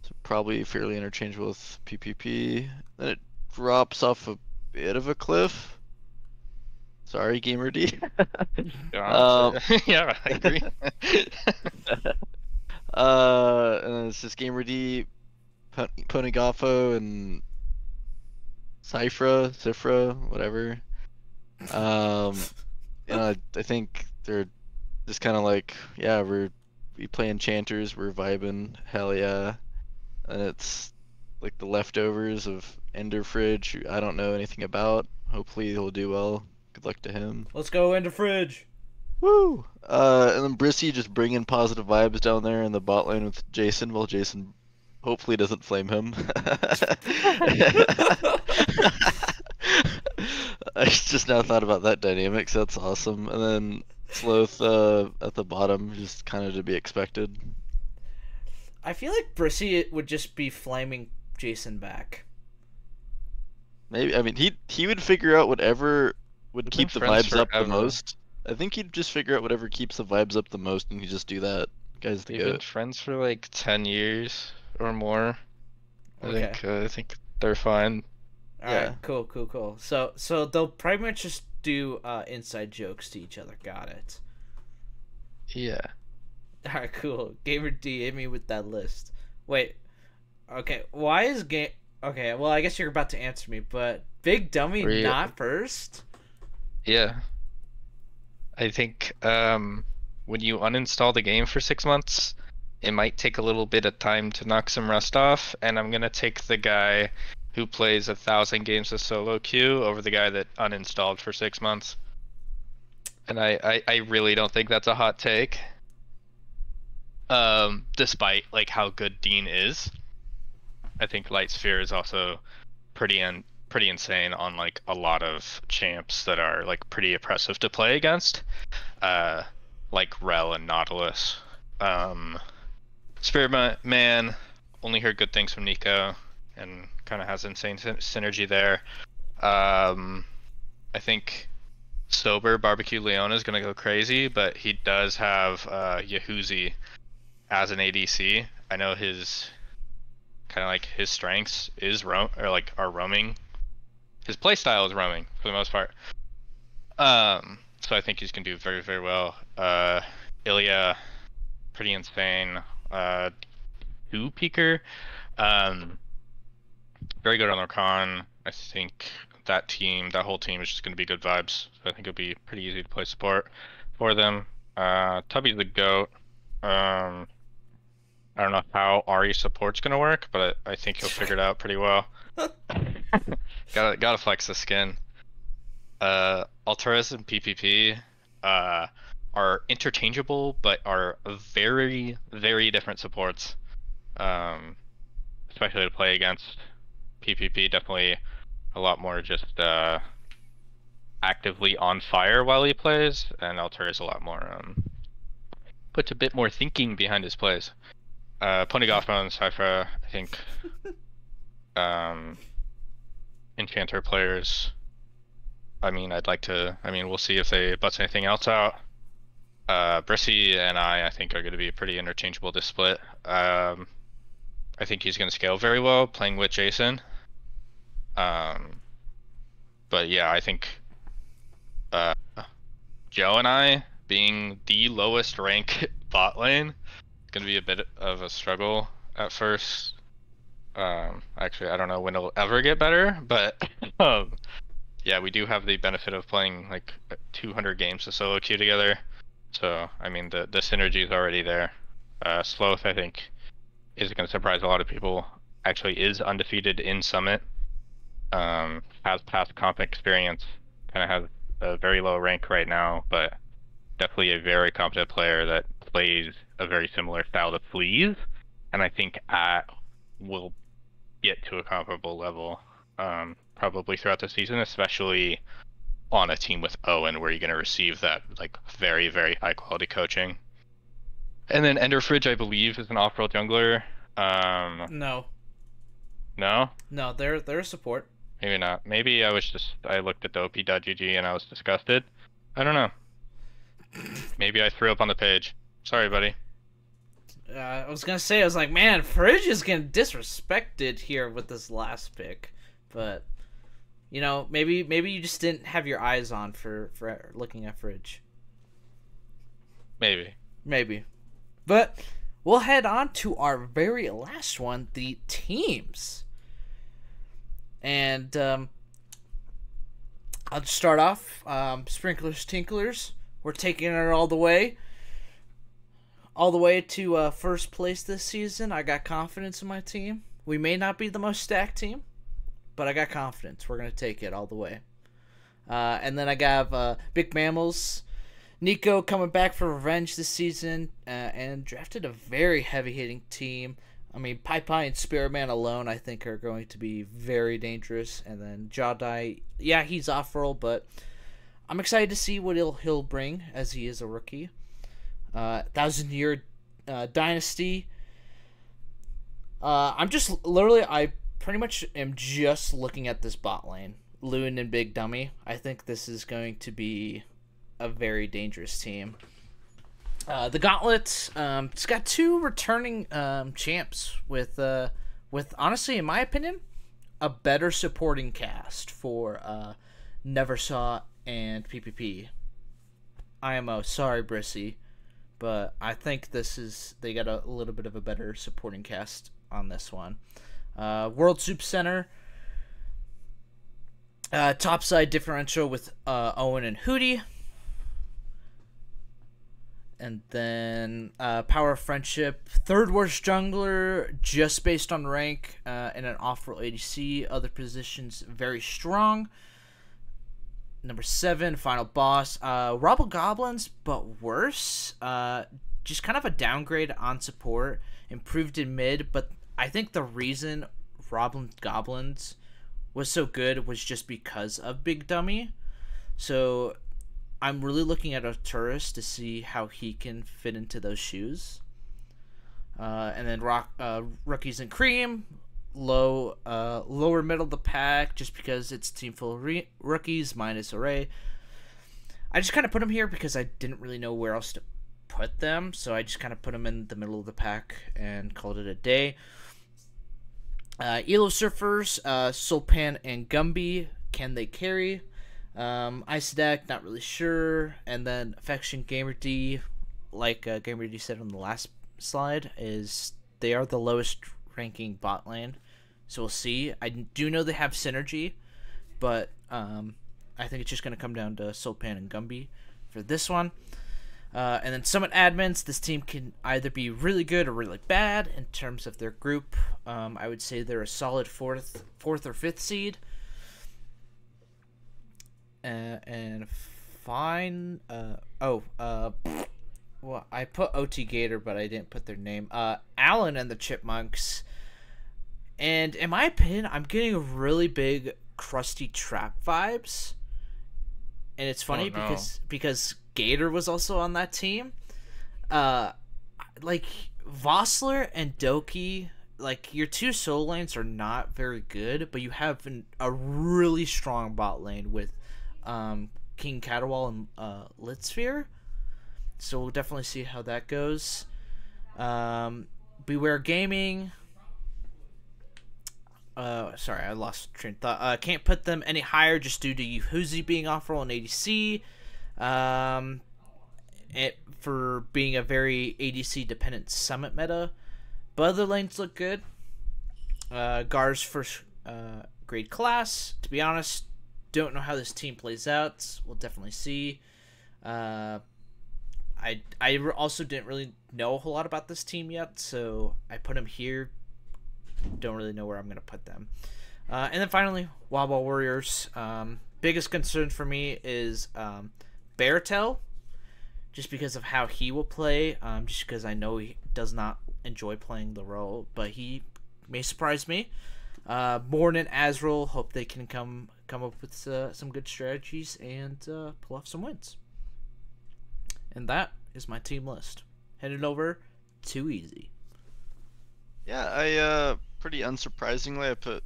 [SPEAKER 3] So probably fairly interchangeable with PPP. Then it drops off a bit of a cliff. Sorry, Gamer D.
[SPEAKER 2] Yeah, I agree.
[SPEAKER 3] And then it's just Gamer D, Ponegafo, and Cyphera, whatever. I think they're just kind of like, yeah, we play enchanters, we're vibing, hell yeah. And it's like the leftovers of Ender Fridge, who I don't know anything about. Hopefully he'll do well. Good luck to him.
[SPEAKER 1] Let's go into fridge.
[SPEAKER 3] Woo! And then Brissy just bringing positive vibes down there in the bot lane with Jason, while Jason hopefully doesn't flame him. I just now thought about that dynamic, so that's awesome. And then Sloth at the bottom, just kind of to be expected.
[SPEAKER 1] I feel like Brissy would just be flaming Jason back.
[SPEAKER 3] Maybe, I mean, he would figure out whatever would keep the vibes up the
[SPEAKER 2] forever.
[SPEAKER 3] most. I think he'd just figure out whatever keeps the vibes up the most, and he'd just do that. Guy's the
[SPEAKER 2] They've been
[SPEAKER 3] goat.
[SPEAKER 2] friends for like 10 years or more.
[SPEAKER 1] Okay.
[SPEAKER 2] I think they're fine.
[SPEAKER 1] Alright,
[SPEAKER 3] Yeah.
[SPEAKER 1] cool. So they'll pretty much just do inside jokes to each other. Got it.
[SPEAKER 2] Yeah.
[SPEAKER 1] Alright, cool. Gamer D, hit me with that list. Wait. Okay, why is Okay, well, I guess you're about to answer me, but Big Dummy not first?
[SPEAKER 2] Yeah. I think when you uninstall the game for 6 months, it might take a little bit of time to knock some rust off, and I'm gonna take the guy who plays 1,000 games of solo queue over the guy that uninstalled for 6 months. And I really don't think that's a hot take. Despite like how good Dean is. I think Light Sphere is also pretty insane on like a lot of champs that are like pretty oppressive to play against, like Rel and Nautilus. Spirit Man only heard good things from Nico and kind of has insane synergy there. I think sober Barbecue Leona is gonna go crazy, but he does have Yahuzi as an ADC. I know his kind of like his strengths is are roaming. His playstyle is roaming for the most part. So I think he's gonna do very, very well. Ilya, pretty insane. Two peaker, very good on Rakan. I think that whole team is just gonna be good vibes. So I think it'll be pretty easy to play support for them. Tubby's the GOAT. I don't know how Ahri support's gonna work, but I think he'll figure it out pretty well. Gotta flex the skin. Alturas and PPP are interchangeable, but are very, very different supports. Especially to play against. PPP definitely a lot more just actively on fire while he plays, and Alturas a lot more puts a bit more thinking behind his plays. Ponygafo and Cypher, I think Enchanter players. I mean, we'll see if they bust anything else out. Brissy and I think are going to be pretty interchangeable this split. I think he's going to scale very well playing with Jason. But yeah, I think Joe and I being the lowest rank bot lane is going to be a bit of a struggle at first. Actually, I don't know when it'll ever get better, but yeah, we do have the benefit of playing like 200 games of solo queue together. So, I mean, the synergy is already there. Sloth, I think, is going to surprise a lot of people. Actually is undefeated in Summit. Has past comp experience. Kind of has a very low rank right now, but definitely a very competent player that plays a very similar style to Fleas. And I think will get to a comparable level probably throughout the season, especially on a team with Owen, where you're going to receive that like very, very high quality coaching. And then Enderfridge, I believe, is an off-role jungler.
[SPEAKER 1] No.
[SPEAKER 2] No?
[SPEAKER 1] No, they're support.
[SPEAKER 2] Maybe not. Maybe I looked at the op.gg and I was disgusted. I don't know. Maybe I threw up on the page. Sorry, buddy.
[SPEAKER 1] I was gonna say, I was like, man, Fridge is getting disrespected here with this last pick, but you know, maybe you just didn't have your eyes on for looking at Fridge. Maybe, but we'll head on to our very last one, the teams, and I'll just start off. Sprinklers Tinklers, we're taking it all the way to first place this season. I got confidence in my team. We may not be the most stacked team, but I got confidence. We're going to take it all the way. And then I got Big Mammals. Nico coming back for revenge this season and drafted a very heavy-hitting team. I mean, Pai Pai and Spearman alone, I think, are going to be very dangerous. And then Jadai, yeah, he's off-roll, but I'm excited to see what he'll bring as he is a rookie. 1,000-year dynasty. I pretty much am just looking at this bot lane. Loon and Big Dummy. I think this is going to be a very dangerous team. The Gauntlet, it's got two returning champs with honestly, in my opinion, a better supporting cast for Neversaw and PPP. IMO, sorry, Brissy. But I think they got a little bit of a better supporting cast on this one. World Soup Center. Topside differential with Owen and Hootie. And then Power of Friendship. Third worst jungler, just based on rank, and an off-roll ADC. Other positions very strong. Number 7, Final Boss. Robble Goblins, but worse. Just kind of a downgrade on support. Improved in mid, but I think the reason Robble Goblins was so good was just because of Big Dummy. So I'm really looking at Arcturus to see how he can fit into those shoes. And then Rookies and Cream. lower middle of the pack, just because it's a team full of rookies minus Array. I just kind of put them here because I didn't really know where else to put them, so I just kind of put them in the middle of the pack and called it a day. Elo Surfers, Sulpan and Gumby, can they carry? Ice Deck, not really sure. And then Affection Gamer D, like Gamer D said on the last slide, is they are the lowest ranking bot lane. So we'll see. I do know they have synergy, but I think it's just going to come down to Sulpan and Gumby for this one. And then Summit Admins, this team can either be really good or really bad in terms of their group. I would say they're a solid fourth or fifth seed. And fine. Well, I put OT Gator, but I didn't put their name. Alan and the Chipmunks. And in my opinion, I'm getting really big Krusty Trap vibes. And it's funny because Gator was also on that team. Like Vossler and Doki, like your two solo lanes are not very good, but you have a really strong bot lane with King Catawal and Litsphere. So we'll definitely see how that goes. Beware Gaming. Sorry, I lost train of thought. Can't put them any higher just due to Yuhuzi being off role in ADC. For being a very ADC dependent Summit meta. But other lanes look good. Gar's first grade class. To be honest, don't know how this team plays out. We'll definitely see. I also didn't really know a whole lot about this team yet, so I put him here. Don't really know where I'm going to put them. And then finally, Wild Ball Warriors. Biggest concern for me is Baratel, just because of how he will play. Just because I know he does not enjoy playing the role, but he may surprise me. Morn and Azrael, hope they can come up with some good strategies and pull off some wins. And that is my team list. Headed over to Easy.
[SPEAKER 3] Yeah, pretty unsurprisingly, I put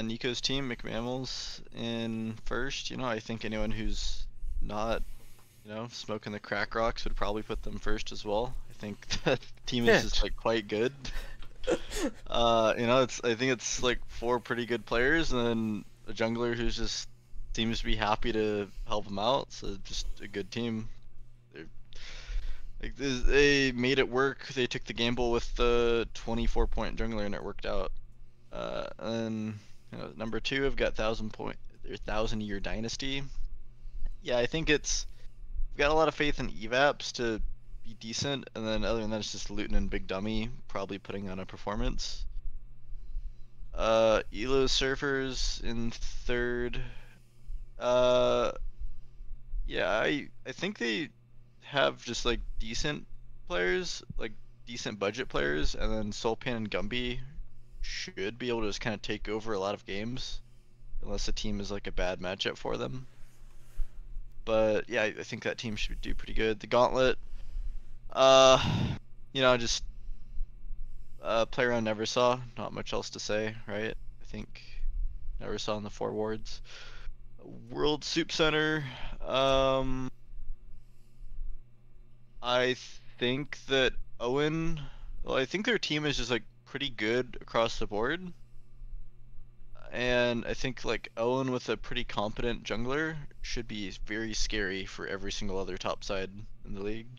[SPEAKER 3] Nico's team, McMammals, in first. I think anyone who's not, smoking the crack rocks would probably put them first as well. I think that team is just like quite good. I think it's like 4 pretty good players, and then a jungler who's just seems to be happy to help them out. So just a good team. They made it work. They took the gamble with the 24-point jungler, and it worked out. And number 2, I've got 1,000-year dynasty. Yeah, I think we've got a lot of faith in evaps to be decent, and then other than that, it's just Luton and Big Dummy probably putting on a performance. Elo Surfers in third. Yeah, I think they have just like decent players, like decent budget players, and then Sulpan and Gumby should be able to just kind of take over a lot of games, unless the team is like a bad matchup for them. But yeah, I think that team should do pretty good. The Gauntlet, just play around Neversaw. Not much else to say, right? I think Neversaw in the 4 wards. World Soup Center. I think that I think their team is just like pretty good across the board. And I think like Owen with a pretty competent jungler should be very scary for every single other top side in the league.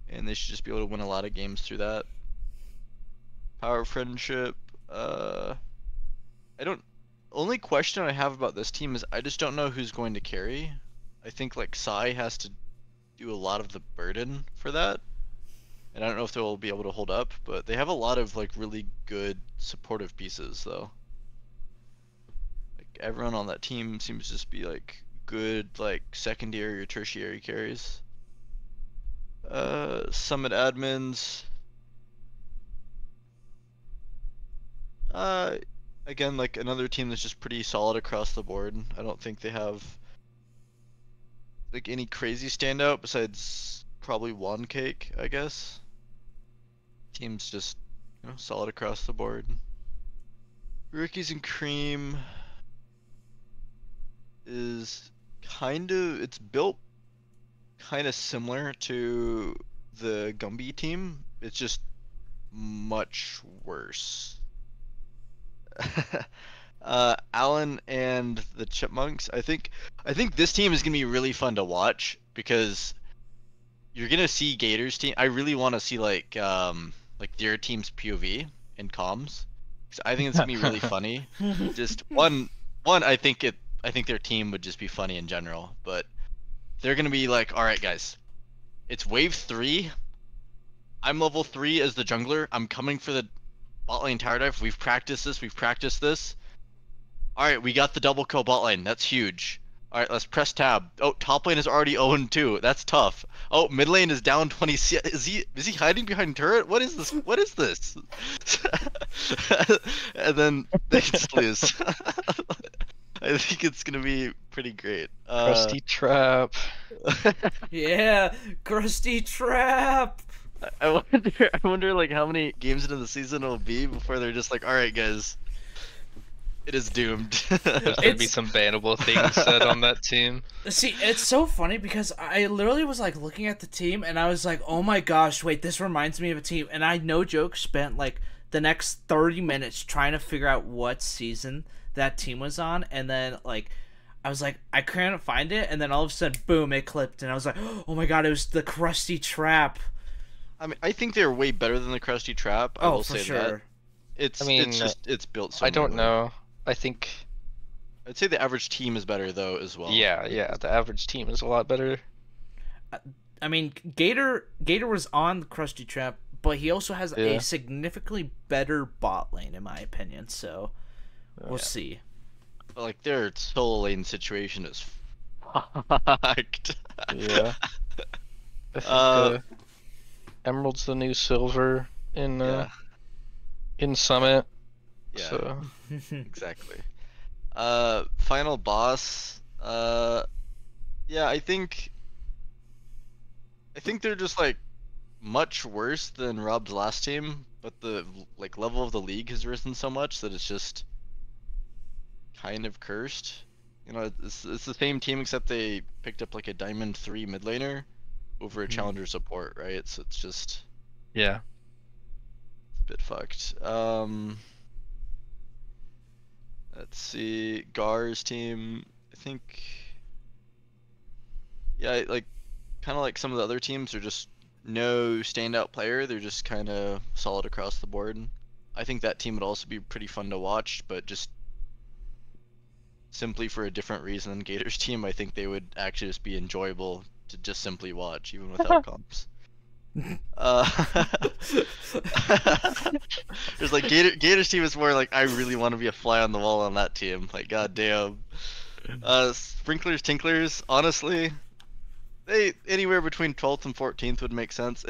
[SPEAKER 3] And they should just be able to win a lot of games through that. Power Friendship, only question I have about this team is I just don't know who's going to carry. I think like Sai has to do a lot of the burden for that, and I don't know if they'll be able to hold up, but they have a lot of like really good supportive pieces though. Like everyone on that team seems to just be like good like secondary or tertiary carries. Summit Admins, again, like another team that's just pretty solid across the board. I don't think they have like any crazy standout besides probably One Cake, I guess. Team's just solid across the board. Rookies and Cream is it's built kind of similar to the Gumby team. It's just much worse. Alan and the Chipmunks. I think this team is gonna be really fun to watch because you're gonna see Gators team. I really want to see like their team's POV and comms. 'Cause I think it's gonna be really funny. Just one. I think their team would just be funny in general, but they're gonna be like, all right, guys, it's wave 3. I'm level 3 as the jungler. I'm coming for the bot lane tower dive. We've practiced this. All right, we got the double kill bot lane. That's huge. All right, let's press tab. Oh, top lane is already 0-2. That's tough. Oh, mid lane is down 20. Is he hiding behind turret? What is this? And then they just lose. I think it's gonna be pretty great.
[SPEAKER 2] Krusty Trap.
[SPEAKER 1] Yeah, Krusty Trap.
[SPEAKER 3] I wonder like how many games into the season it'll be before they're just like, all right, guys, it is doomed.
[SPEAKER 2] There'd be some bannable things said on that team.
[SPEAKER 1] See, it's so funny because I literally was like looking at the team and I was like, oh my gosh, wait, this reminds me of a team. And I, no joke, spent like the next 30 minutes trying to figure out what season that team was on. And then like, I was like, I couldn't find it. And then all of a sudden, boom, it clipped. And I was like, oh my god, it was the Krusty Trap.
[SPEAKER 3] I mean, I think they're way better than the Krusty Trap. I will
[SPEAKER 1] for
[SPEAKER 3] say
[SPEAKER 1] sure.
[SPEAKER 3] that. It's built so
[SPEAKER 2] I don't know. I think.
[SPEAKER 3] I'd say the average team is better though as well.
[SPEAKER 2] Yeah. The average team is a lot better.
[SPEAKER 1] I mean, Gator was on the Krusty Trap, but he also has a significantly better bot lane, in my opinion. So we'll see.
[SPEAKER 3] But, like their solo lane situation is fucked.
[SPEAKER 2] Yeah. I think, Emerald's the new silver in Summit.
[SPEAKER 3] Yeah.
[SPEAKER 2] So.
[SPEAKER 3] Exactly. Final boss. Yeah, I think they're just like much worse than Rob's last team, but the like level of the league has risen so much that it's just kind of cursed. You know, it's the same team except they picked up like a Diamond 3 mid laner over a Challenger support, right? So it's just it's a bit fucked. Let's see, Gar's team. I think, yeah, like kind of like some of the other teams are just no standout player. They're just kind of solid across the board. I think that team would also be pretty fun to watch, but just simply for a different reason than Gators team, I think they would actually just be enjoyable to just simply watch, even without comps. There's like Gators team is more like I really want to be a fly on the wall on that team. Like goddamn. Sprinklers Tinklers, honestly, they anywhere between 12th and 14th would make sense.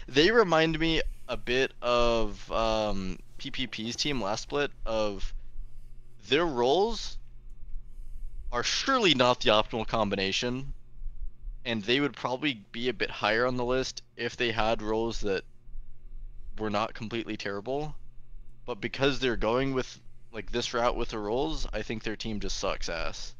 [SPEAKER 3] They remind me a bit of PPP's team last split. Of their roles are surely not the optimal combination, and they would probably be a bit higher on the list if they had roles that were not completely terrible. But because they're going with like this route with the roles, I think their team just sucks ass.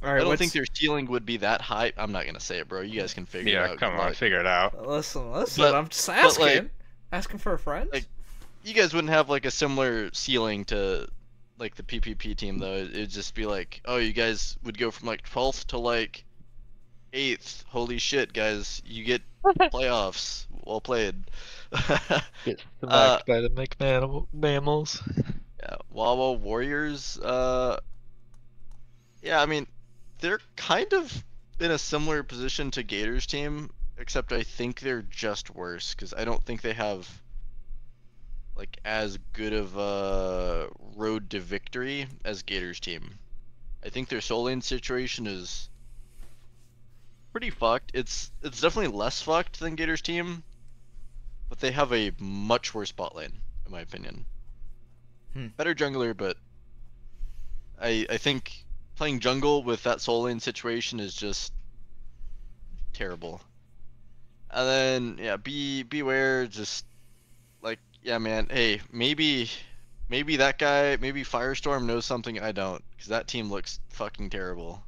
[SPEAKER 3] All right, I don't think their ceiling would be that high. I'm not gonna say it, bro. You guys can figure it out.
[SPEAKER 2] Yeah, come on, figure it out.
[SPEAKER 1] Listen. I'm just asking.
[SPEAKER 3] Like,
[SPEAKER 1] asking for a friend.
[SPEAKER 3] Like, you guys wouldn't have like a similar ceiling to like the PPP team though. It'd just be like, oh, you guys would go from like 12th to like 8th. Holy shit, guys! You get playoffs. Well played.
[SPEAKER 2] Get smacked by the McMammals.
[SPEAKER 3] Yeah, Wawa Warriors. Yeah, I mean, they're kind of in a similar position to Gators team, except I think they're just worse because I don't think they have like as good of a road to victory as Gators team. I think their soul lane situation is pretty fucked. It's definitely less fucked than Gators team, but they have a much worse bot lane, in my opinion. Better jungler, but I think playing jungle with that soul lane situation is just terrible. And then yeah, beware, just like, yeah man, hey, maybe maybe that guy, maybe Firestorm knows something I don't, because that team looks fucking terrible.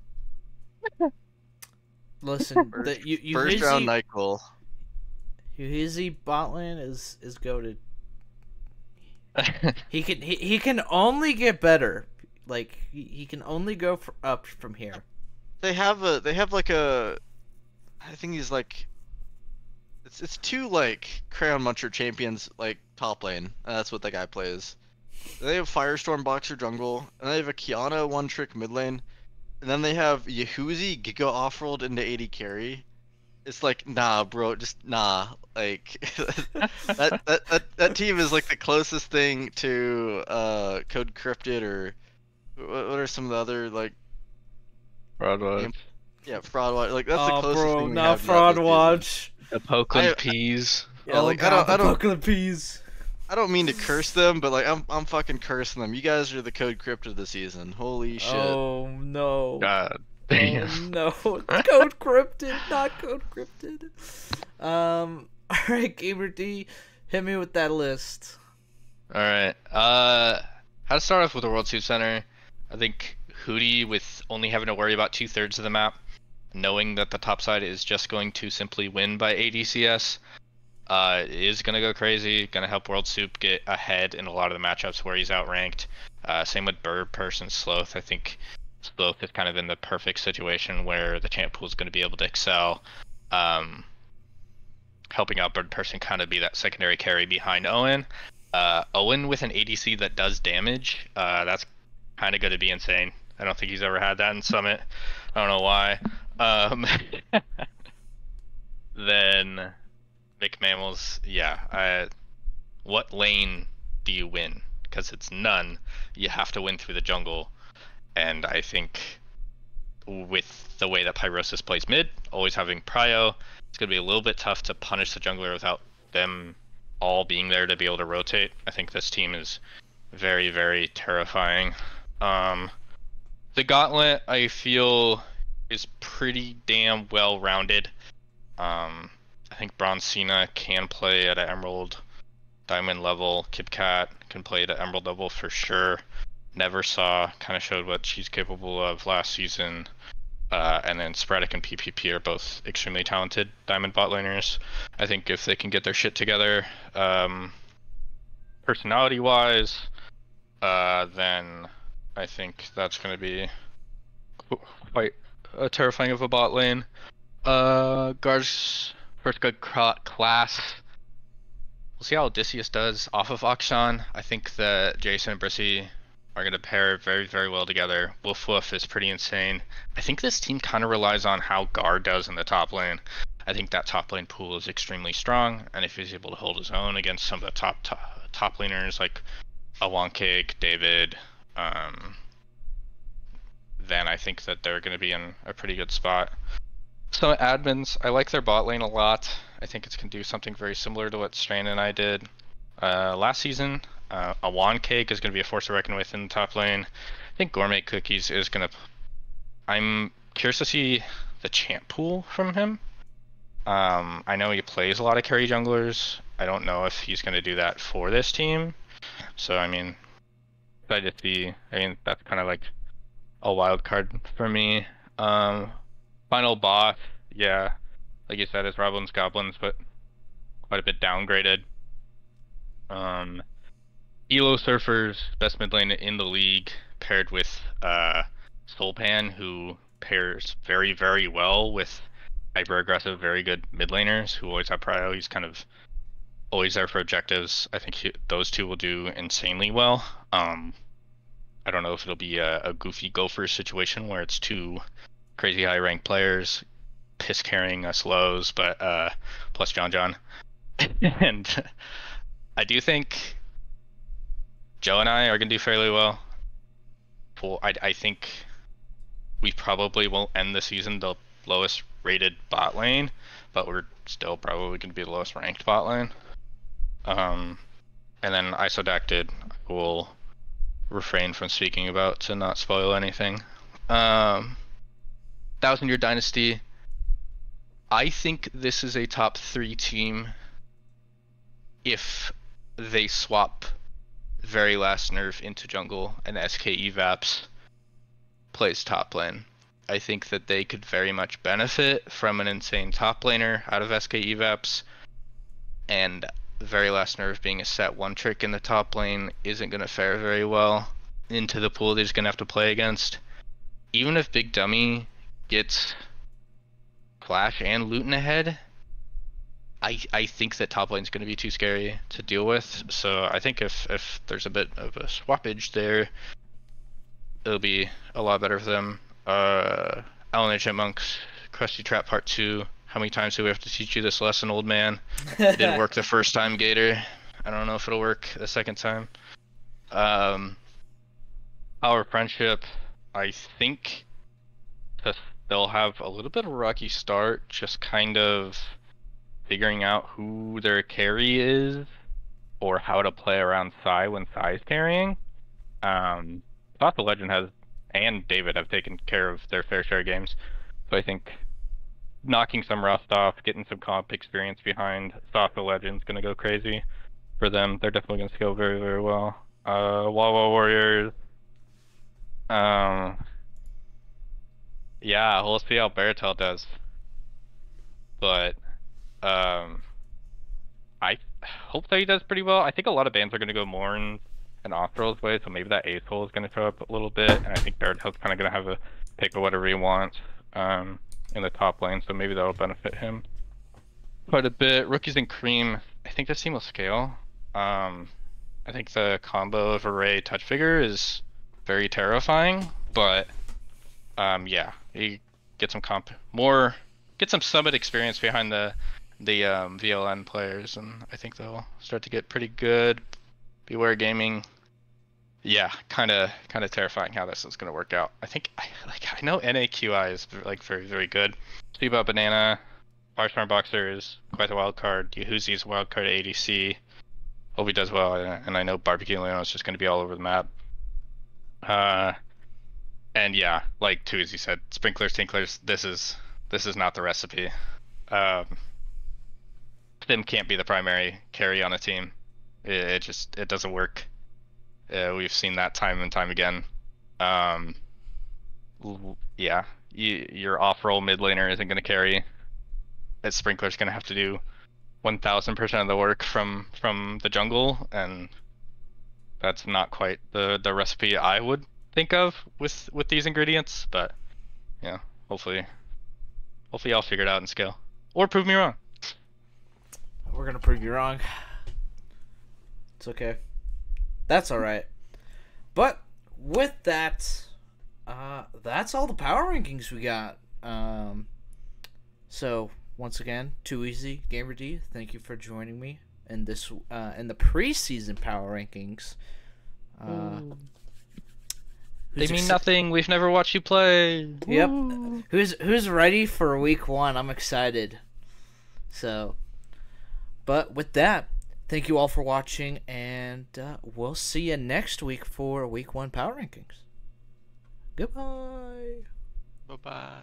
[SPEAKER 1] Listen,
[SPEAKER 3] First,
[SPEAKER 1] the
[SPEAKER 3] first round Nyquil.
[SPEAKER 1] Yuhizi bot lane is goated. He can only get better. Like he can only go up from here.
[SPEAKER 3] They have like a, I think he's like, it's two like Crayon Muncher champions like top lane. And that's what that guy plays. They have Firestorm Boxer jungle, and they have a Kiana one trick mid lane, and then they have Yehuzi Giga off-rolled into AD carry. It's like, nah, bro, just nah. Like that team is like the closest thing to Code Cryptid, or what are some of the other like
[SPEAKER 2] Fraud Watch.
[SPEAKER 3] Yeah, Fraud Watch. Like that's the closest
[SPEAKER 1] bro,
[SPEAKER 3] thing we
[SPEAKER 1] not
[SPEAKER 3] have to that
[SPEAKER 1] Fraud
[SPEAKER 3] this
[SPEAKER 1] Watch.
[SPEAKER 2] The Pokeland Peas.
[SPEAKER 1] Yeah,
[SPEAKER 3] like,
[SPEAKER 1] I don't
[SPEAKER 3] Pokeland
[SPEAKER 1] peas.
[SPEAKER 3] I don't mean to curse them, but like I'm fucking cursing them. You guys are the Code Cryptid of the season. Holy shit.
[SPEAKER 1] Oh no.
[SPEAKER 2] God.
[SPEAKER 1] Oh no. Code Cryptid, not Code Cryptid. Alright, Gamer D, hit me with that list.
[SPEAKER 2] Alright. How to start off with the World Soup Center. I think Hootie, with only having to worry about 2/3 of the map, knowing that the top side is just going to simply win by ADCS, is going to go crazy, going to help World Soup get ahead in a lot of the matchups where he's outranked. Same with Bird, and Sloth. I think Sloth is kind of in the perfect situation where the champ pool is going to be able to excel, helping out Bird Person kind of be that secondary carry behind Owen. Owen with an ADC that does damage, that's kind of going to be insane. I don't think he's ever had that in Summit. I don't know why. Then McMammals, yeah. What lane do you win? Because it's none. You have to win through the jungle. And I think with the way that Pyrosis plays mid, always having Prio, it's going to be a little bit tough to punish the jungler without them all being there to be able to rotate. I think this team is very, very terrifying. The Gauntlet, I feel, is pretty damn well rounded. I think Bronze Cena can play at an Emerald Diamond level. KitKat can play at an Emerald level for sure. Never Saw kind of showed what she's capable of last season. And then Sporadic and PPP are both extremely talented Diamond bot laners. I think if they can get their shit together, personality-wise, then I think that's going to be quite terrifying of a bot lane. Guards first good class. We'll see how Odysseus does off of Akshan. I think that Jason and Brissy are going to pair very, very well together. Woof Woof is pretty insane. I think this team kind of relies on how Guard does in the top lane. I think that top lane pool is extremely strong, and if he's able to hold his own against some of the top laners like Awankig, David, then I think that they're going to be in a pretty good spot. So admins, I like their bot lane a lot. I think it's going to do something very similar to what Strain and I did last season. Awankig is going to be a force to reckon with in the top lane. I think Gourmet Cookies is going to... I'm curious to see the champ pool from him. I know he plays a lot of carry junglers. I don't know if he's going to do that for this team. So, I mean, excited to see. I mean, that's kind of like a wild card for me. Final boss, yeah, like you said, is Roblins Goblins, but quite a bit downgraded. Elo Surfers, best mid lane in the league, paired with Soulpan, who pairs very, very well with hyper aggressive, very good mid laners who always have prio. He's kind of always there for objectives. I think those two will do insanely well. I don't know if it'll be a goofy gopher situation where it's two crazy high ranked players piss carrying us lows, but plus John. And I do think Joe and I are gonna do fairly well. I think we probably won't end the season the lowest rated bot lane, but we're still probably gonna be the lowest ranked bot lane. And then Isodacted will refrain from speaking about to not spoil anything. 1000 Year Dynasty, I think this is a top 3 team if they swap very last nerf into jungle and SK Evaps plays top lane. I think that they could very much benefit from an insane top laner out of SK Evaps, and very last nerf being a set one trick in the top lane isn't going to fare very well into the pool he's going to have to play against. Even if Big Dummy gets Flash and Luton ahead, I think that top lane's going to be too scary to deal with. So I think if there's a bit of a swappage there, it'll be a lot better for them. Alan and Chipmunks, Krusty Trap Part 2. How many times do we have to teach you this lesson, old man? It didn't work the first time, Gator. I don't know if it'll work the second time. Our friendship, I think they'll have a little bit of a rocky start, just kind of figuring out who their carry is or how to play around Sai when Sai's carrying. Thought the Legend has, and David have taken care of their fair share of games. So I think knocking some rust off, getting some comp experience behind Sasa Legend's gonna go crazy for them. They're definitely gonna scale very, very well. Wawa Warriors. Yeah, we'll see how Baratel does. But I hope that he does pretty well. I think a lot of bans are gonna go Morn and Othro's way, so maybe that Ace hole is gonna show up a little bit, and I think Baratel's kind of gonna have a pick of whatever he wants in the top lane, so maybe that'll benefit him quite a bit. Rookies and Cream, I think this team will scale. I think the combo of Array Touch Figure is very terrifying, but yeah, you get some get some summit experience behind the VLN players, and I think they'll start to get pretty good. Beware Gaming, yeah, kind of terrifying how this is going to work out. I think I know NAQI is like very, very good. Speedbot Banana, Firestorm Boxer is quite a wild card. Yahuzi's a wild card at ADC. Hope he does well, and I know Barbecue Leon is just going to be all over the map. And yeah, like Tuzi said, Sprinklers, Tinklers, this is not the recipe. Sim can't be the primary carry on a team. It doesn't work. We've seen that time and time again. Yeah, your off-roll mid laner isn't going to carry. That Sprinkler's going to have to do 1000% of the work from the jungle, and that's not quite the recipe I would think of with these ingredients. But yeah, hopefully I'll figure it out and scale, or prove me wrong.
[SPEAKER 1] We're gonna prove you wrong. It's okay. That's all right. But with that, that's all the power rankings we got. So once again, Too Easy Gamer D, thank you for joining me in this in the preseason power rankings.
[SPEAKER 2] They mean nothing. We've never watched you play.
[SPEAKER 1] Yep. Who's ready for week 1? I'm excited. So, but with that, thank you all for watching, and we'll see you next week for week 1 power rankings. Goodbye.
[SPEAKER 3] Bye-bye.